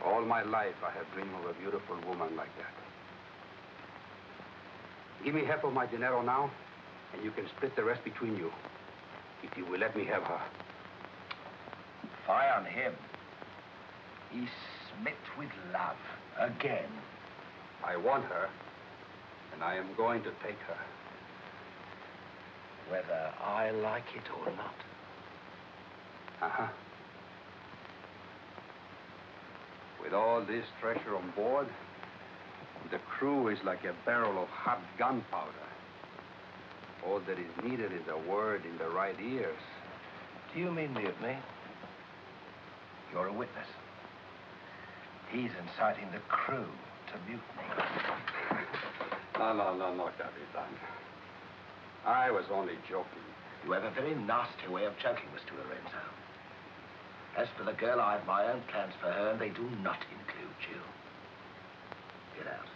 All my life, I have dreamed of a beautiful woman like that. Give me half of my dinero now, and you can split the rest between you, if you will let me have her. Fie on him. He's smit with love. Again. I want her, and I am going to take her. Whether I like it or not. Uh-huh. With all this treasure on board, the crew is like a barrel of hot gunpowder. All that is needed is a word in the right ears. Do you mean mutiny? You're a witness. He's inciting the crew to mutiny. No, Capitan. I was only joking. You have a very nasty way of joking, Mr. Lorenzo. As for the girl, I have my own plans for her, and they do not include you. Get out.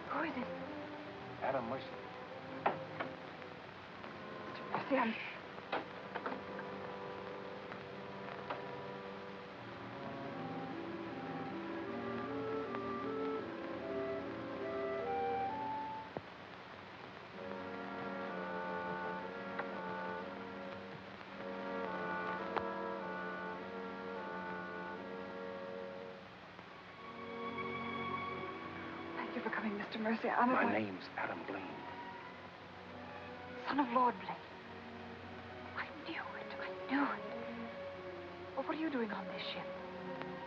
Who is it? Adam Mercy. Mr. Mercy, Thank you for coming, Mr. Mercy. My name's Adam Blaine. Son of Lord Blaine. I knew it. Well, what are you doing on this ship?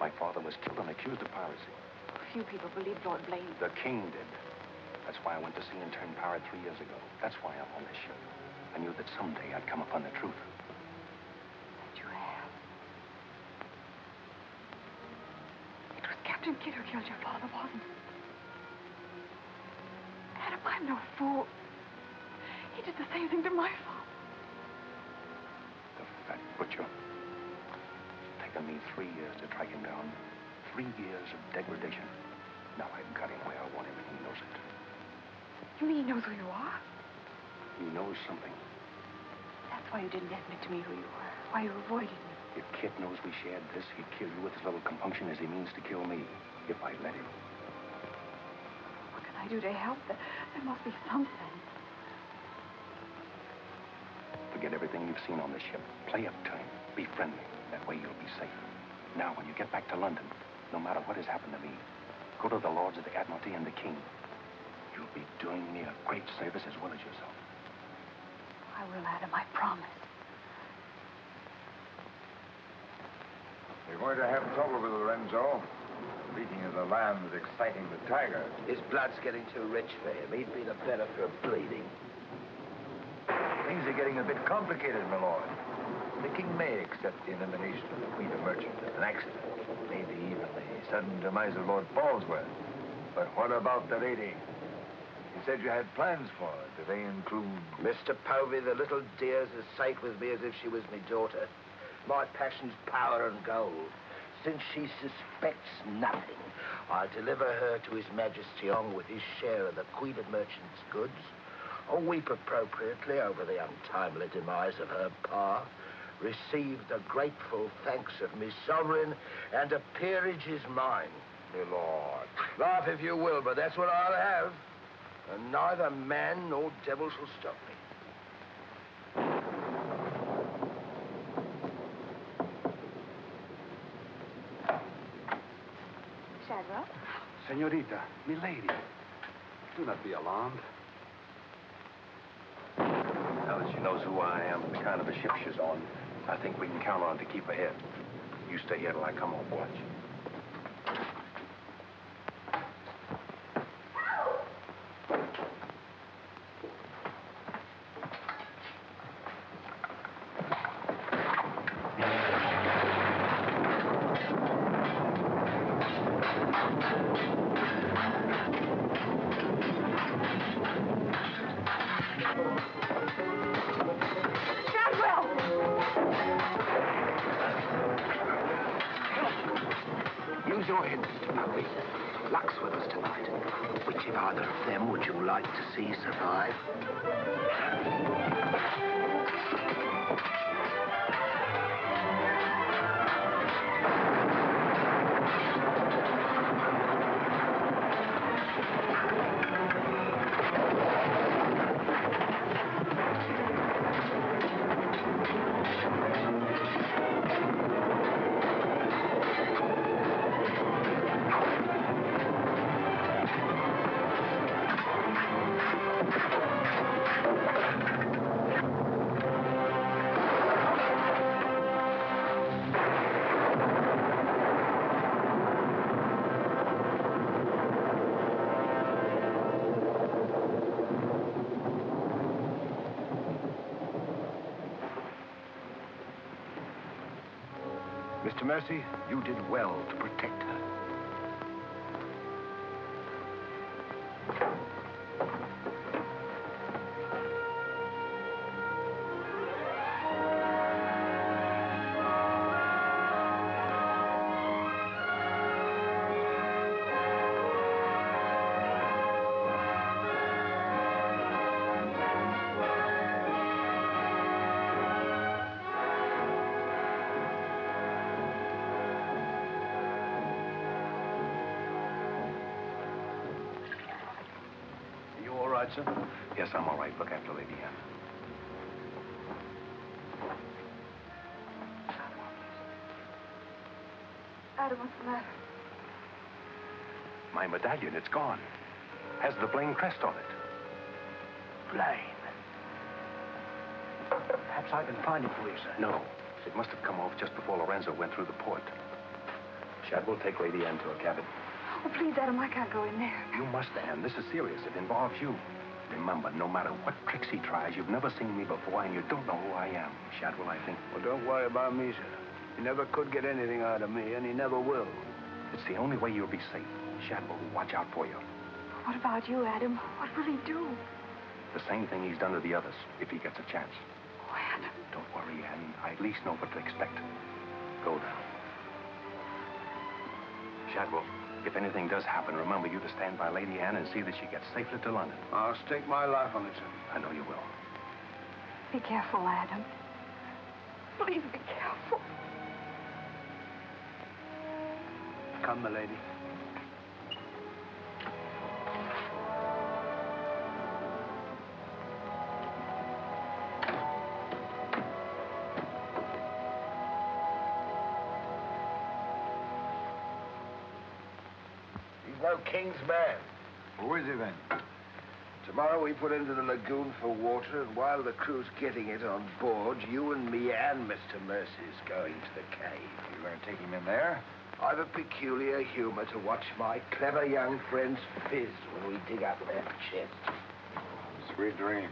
My father was killed and accused of piracy. Few people believed Lord Blaine. The king did. That's why I went to sea and turned pirate 3 years ago. That's why I'm on this ship. I knew that someday I'd come upon the truth. And you have. It was Captain Kidd who killed your father, wasn't it? Adam, I'm no fool. He did the same thing to my father. The fat butcher. It's taken me 3 years to track him down. 3 years of degradation. Now I've got him where I want him, and he knows it. You mean he knows who you are? He knows something. That's why you didn't admit to me who you were. Why you avoided me. If Kit knows we shared this, he'd kill you with as little compunction as he means to kill me, if I let him. What can I do to help? There must be something. Forget everything you've seen on this ship. Play up to him. Be friendly. That way you'll be safe. Now, when you get back to London, no matter what has happened to me, go to the Lords of the Admiralty and the King. You'll be doing me a great service as well as yourself. I will, Adam, I promise. You're going to have trouble with Lorenzo. Beating of the lambs exciting the tigers. His blood's getting too rich for him. He'd be the better for bleeding. Things are getting a bit complicated, my lord. The king may accept the elimination of the Queen of Merchants as an accident. Maybe even the sudden demise of Lord Falsworth. But what about the lady? You said you had plans for her. Do they include... Mr. Povey, the little dear's as safe with me as if she was my daughter. My passion's power and gold. Since she suspects nothing, I'll deliver her to His Majesty on with his share of the Queen of Merchants' goods. I'll weep appropriately over the untimely demise of her pa, receive the grateful thanks of me sovereign, and a peerage is mine. My lord. Laugh if you will, but that's what I'll have. And neither man nor devil shall stop me. Shadwell? Senorita, milady, do not be alarmed. Now that she knows who I am and the kind of a ship she's on, I think we can count on her to keep ahead. You stay here till I come off watch. Use your head, Mr. Povey. Luck's with us tonight. Which of either of them would you like to see survive? Mr. Mercy, you did well to protect her. Sir? Yes, I'm all right. Look after Lady Anne. Adam, what's the matter? My medallion, it's gone. Has the Blaine crest on it. Blaine. Perhaps I can find it for you, sir. No. It must have come off just before Lorenzo went through the port. Shadwell, take Lady Anne to her cabin. Oh, please, Adam, I can't go in there. You must, Anne. This is serious. It involves you. Remember, no matter what tricks he tries, you've never seen me before, and you don't know who I am. Shadwell, I think. Well, don't worry about me, sir. He never could get anything out of me, and he never will. It's the only way you'll be safe. Shadwell will watch out for you. What about you, Adam? What will he do? The same thing he's done to the others, if he gets a chance. Oh, Adam. Don't worry, Anne. I at least know what to expect. Go now. Shadwell, if anything does happen, remember you to stand by Lady Anne and see that she gets safely to London. I'll stake my life on it, sir. I know you will. Be careful, Adam. Please be careful. Come, my lady. He's no king's man. Who is he, then? It's Tomorrow we put into the lagoon for water, and while the crew's getting it on board, you and me and Mr. Mercy's going to the cave. You're going to take him in there? I've a peculiar humor to watch my clever young friends fizz when we dig up that chest. Sweet dreams.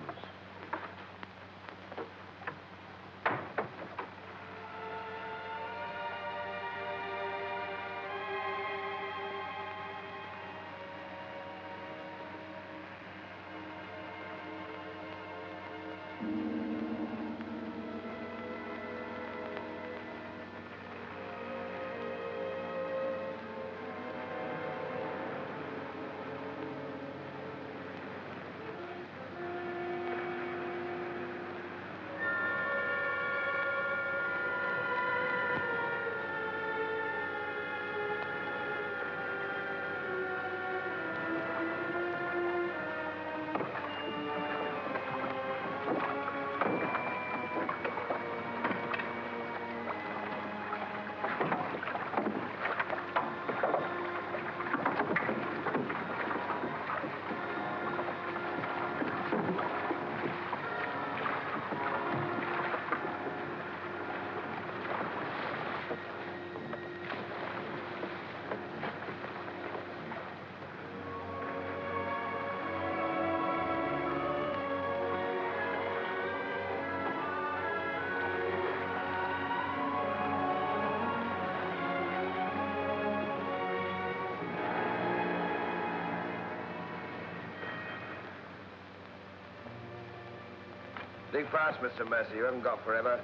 Dig fast, Mr. Mercy. You haven't got forever.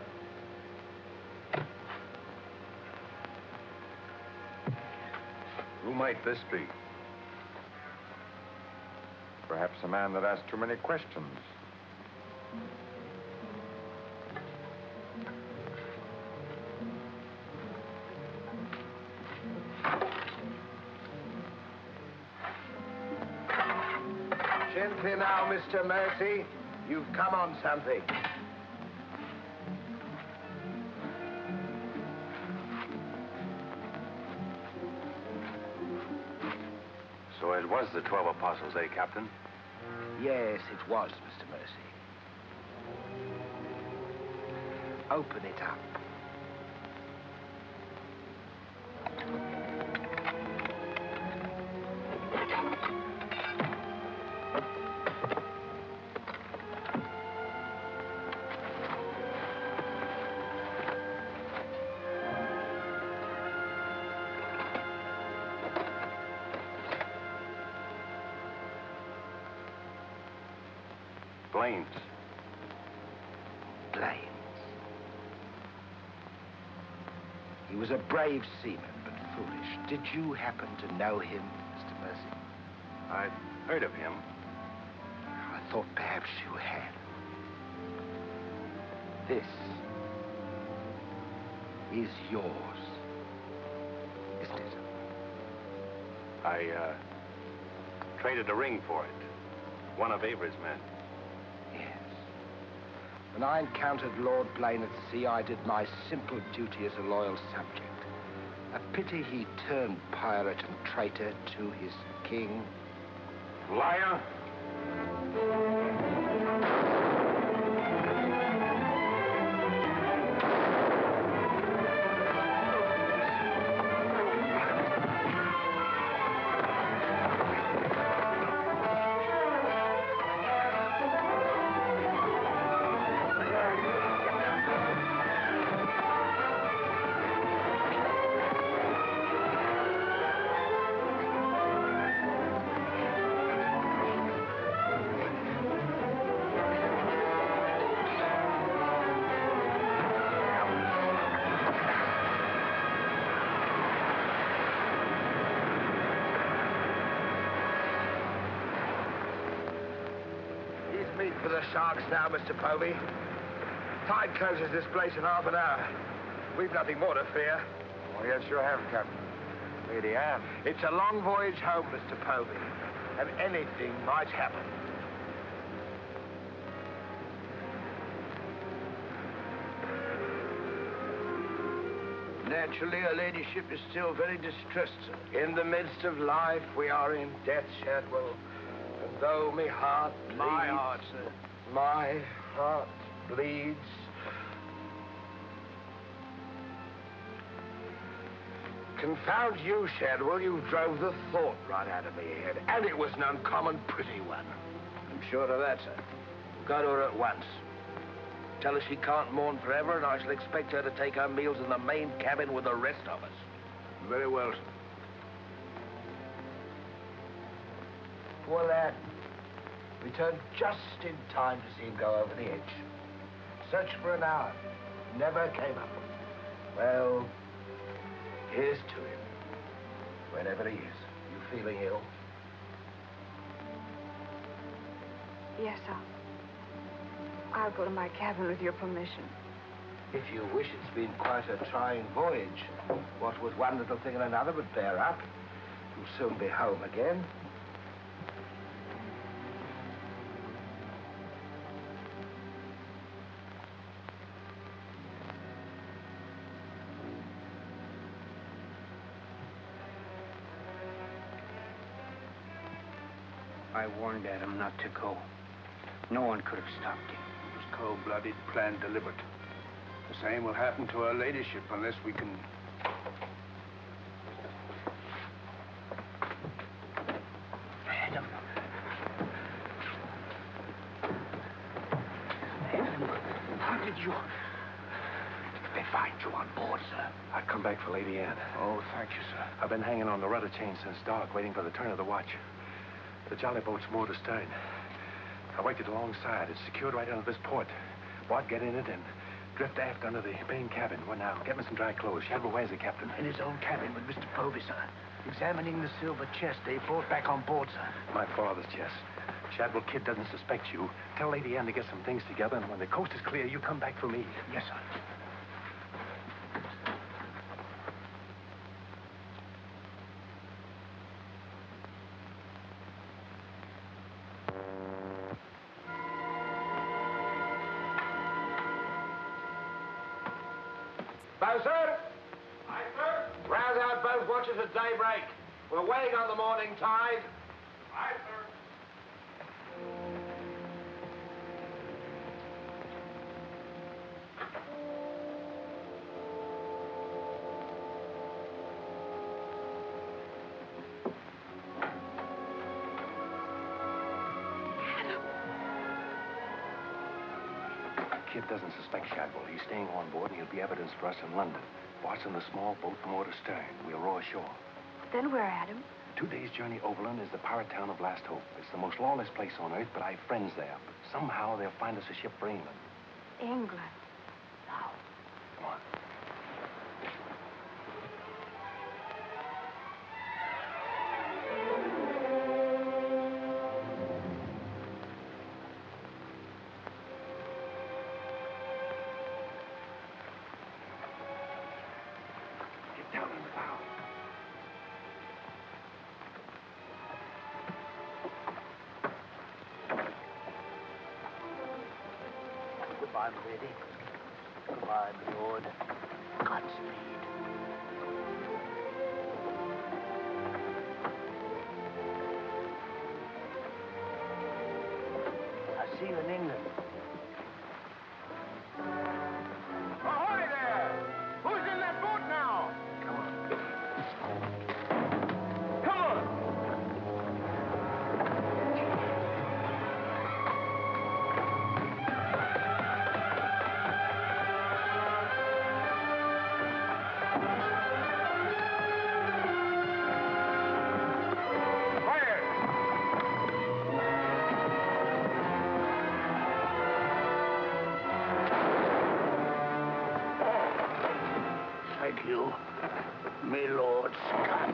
Who might this be? Perhaps a man that asked too many questions. Gently now, Mr. Mercy. You've come on something. So it was the 12 apostles, eh, Captain? Yes, it was, Mr. Mercy. Open it up. Blaines. Blaines. He was a brave seaman, but foolish. Did you happen to know him, Mr. Mercy? I'd heard of him. I thought perhaps you had. This is yours, isn't it? I traded a ring for it. One of Avery's men. Yes. When I encountered Lord Blaine at sea, I did my simple duty as a loyal subject. A pity he turned pirate and traitor to his king. Liar! For the sharks now, Mr. Povey. Tide closes this place in half an hour. We've nothing more to fear. Oh, yes, you have, Captain. Lady Anne. It's a long voyage home, Mr. Povey, and anything might happen. Naturally, her ladyship is still very distressed, sir. In the midst of life, we are in death's shadow. And though me heart bleeds. My heart, sir. My heart bleeds. Confound you, Shadwell. You drove the thought right out of me head. And it was an uncommon pretty one. I'm sure of that, sir. Go to her at once. Tell her she can't mourn forever, and I shall expect her to take her meals in the main cabin with the rest of us. Very well, sir. Poor lad. Returned just in time to see him go over the edge. Searched for an hour. Never came up. Well, here's to him. Wherever he is. You feeling ill? Yes, I'll go to my cabin with your permission. If you wish, it's been quite a trying voyage. What with one little thing and another, but bear up. You'll soon be home again. I warned Adam not to go. No one could have stopped him. It was cold-blooded, planned, deliberate. The same will happen to her ladyship unless we can... Adam. Adam, how did you... They find you on board, sir. I've come back for Lady Anne. Oh, thank you, sir. I've been hanging on the rudder chain since dark, waiting for the turn of the watch. The jolly boat's moored astern. I worked it alongside. It's secured right under this port. Bart, get in it and drift aft under the main cabin. Well, now, get me some dry clothes. Shadwell, where's the captain? In his own cabin with Mr. Povey, sir. Examining the silver chest they brought back on board, sir. My father's chest. Shadwell Kid doesn't suspect you. Tell Lady Anne to get some things together, and when the coast is clear, you come back for me. Yes, sir. Sir? Aye, sir. Rouse out both watches at daybreak. We're waiting on the morning tide. Aye, sir. Kid doesn't suspect Shadwell. He's staying on board, and he'll be evidence for us in London. Bart's in the small boat moored astern. We'll row ashore. Then where, Adam? 2 days' journey overland is the pirate town of Last Hope. It's the most lawless place on earth, but I've friends there. But somehow they'll find us a ship for England. England. Now, come on. Goodbye, my lady. Goodbye, my lord. Godspeed. I'll see you in England. Ahoy there! Who's in that boat now? Come on. Come on! Thank you, my lord Scott.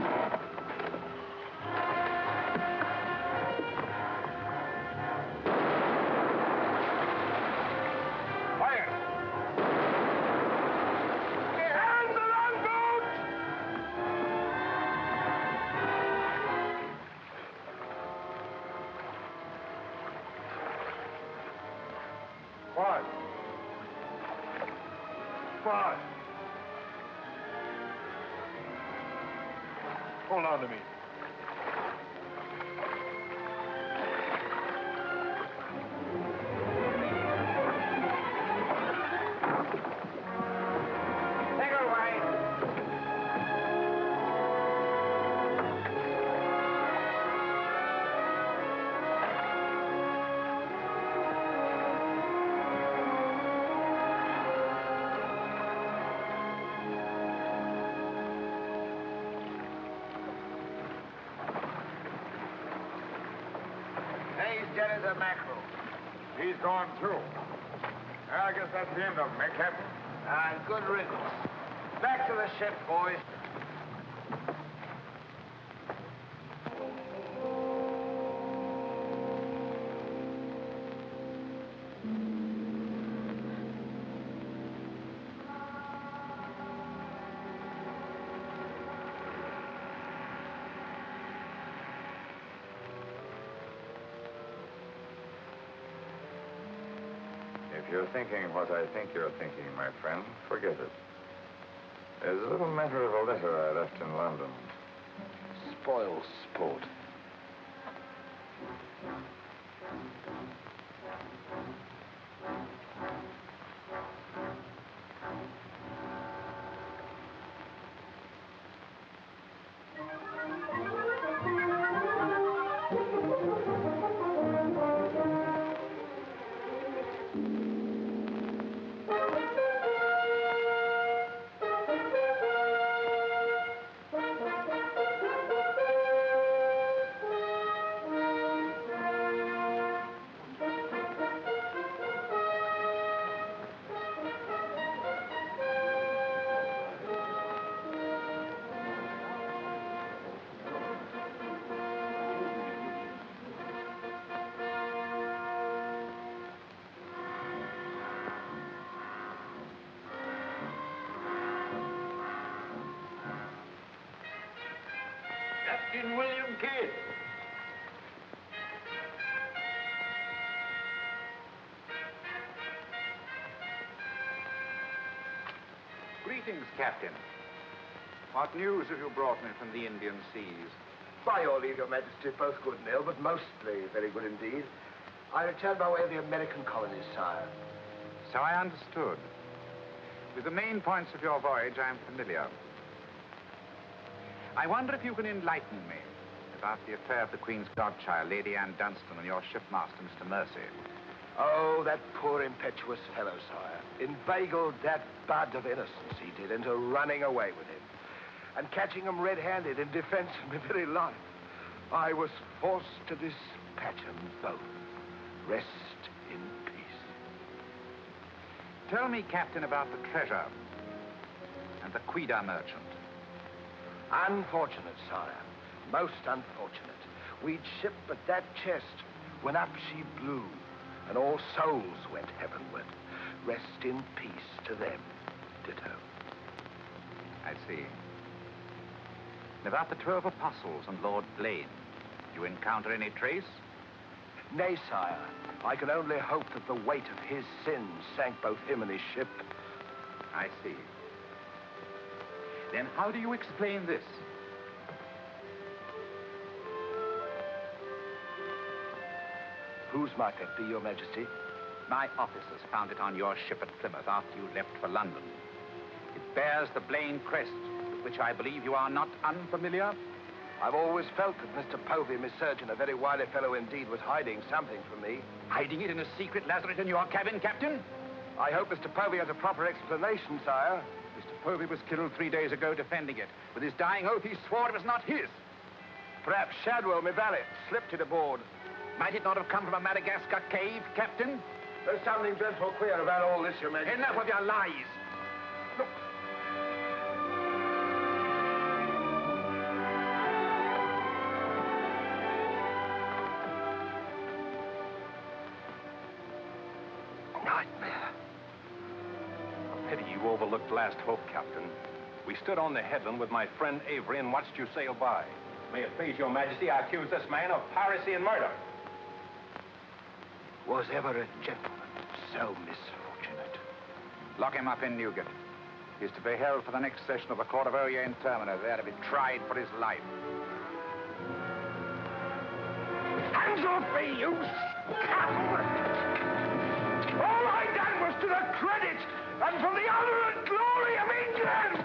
Bart. Bart. Hold on to me. the mackerel. He's gone, too. I guess that's the end of him, eh, Captain? And good riddance. Back to the ship, boys. If you're thinking what I think you're thinking, my friend, forget it. There's a little matter of a letter I left in London. Spoil sport. Captain William Kidd. Greetings, Captain. What news have you brought me from the Indian seas? By your leave, Your Majesty, both good and ill, but mostly very good indeed. I returned by way of the American colonies, sire. So I understood. With the main points of your voyage, I am familiar. I wonder if you can enlighten me about the affair of the Queen's godchild, Lady Anne Dunstan, and your shipmaster, Mr. Mercy. Oh, that poor impetuous fellow, sire. Inveigled that bud of innocence, he did, into running away with him. And catching him red-handed in defense of my very life. I was forced to dispatch them both. Rest in peace. Tell me, Captain, about the treasure and the Quida merchant. Unfortunate, sire. Most unfortunate. We'd shipped but that chest when up she blew, and all souls went heavenward. Rest in peace to them. Ditto. I see. And about the 12 apostles and Lord Blaine, did you encounter any trace? Nay, sire. I can only hope that the weight of his sins sank both him and his ship. I see. Then how do you explain this? Whose might that be, Your Majesty? My officers found it on your ship at Plymouth after you left for London. It bears the Blaine crest, with which I believe you are not unfamiliar. I've always felt that Mr. Povey, my surgeon, a very wily fellow indeed, was hiding something from me. Hiding it in a secret lazaret in your cabin, Captain? I hope Mr. Povey has a proper explanation, sire. Mr. Povey was killed 3 days ago defending it. With his dying oath, he swore it was not his. Perhaps Shadwell, my valet, slipped it aboard. Might it not have come from a Madagascar cave, Captain? There's something dreadful queer about all this, Your Majesty. Enough of your lies. Look. Nightmare. Pity you overlooked last hope, Captain. We stood on the headland with my friend Avery and watched you sail by. May it please your Majesty, I accuse this man of piracy and murder. Was ever a gentleman so misfortunate? Lock him up in Newgate. He's to be held for the next session of the Court of Oyer in Termina, there to be tried for his life. Hands off me, you scoundrel! All I done was to the credit and for the honor and glory of England!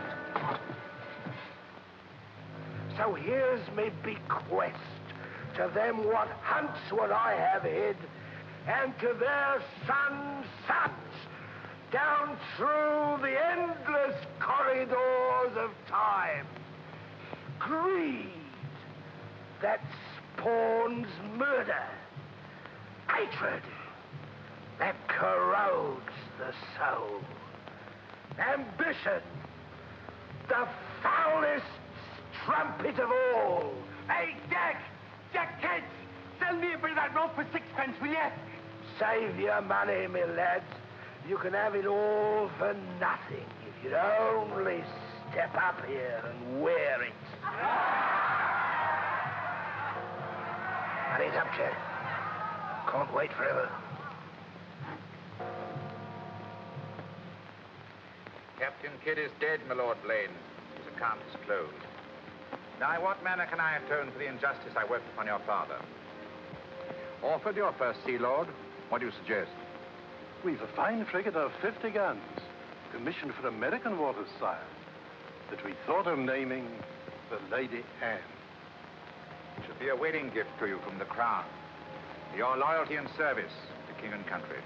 So here's me bequest to them what hunts what I have hid, and to their sons' down through the endless corridors of time. Greed that spawns murder, hatred that corrodes the soul. Ambition, the foulest strumpet of all. Hey, Jack! Jack Kent! Sell me a bit of that rope for 6 pence, will you? Save your money, my lads. You can have it all for nothing if you'd only step up here and wear it. Hurry it up, Jack. Can't wait forever. Captain Kidd is dead, my Lord Blaine. His account is closed. Now, in what manner can I atone for the injustice I worked upon your father? Orford, your first Sea Lord. What do you suggest? We've a fine frigate of 50 guns, commissioned for American waters, sire, that we thought of naming the Lady Anne. It should be a wedding gift to you from the Crown. For your loyalty and service to king and country.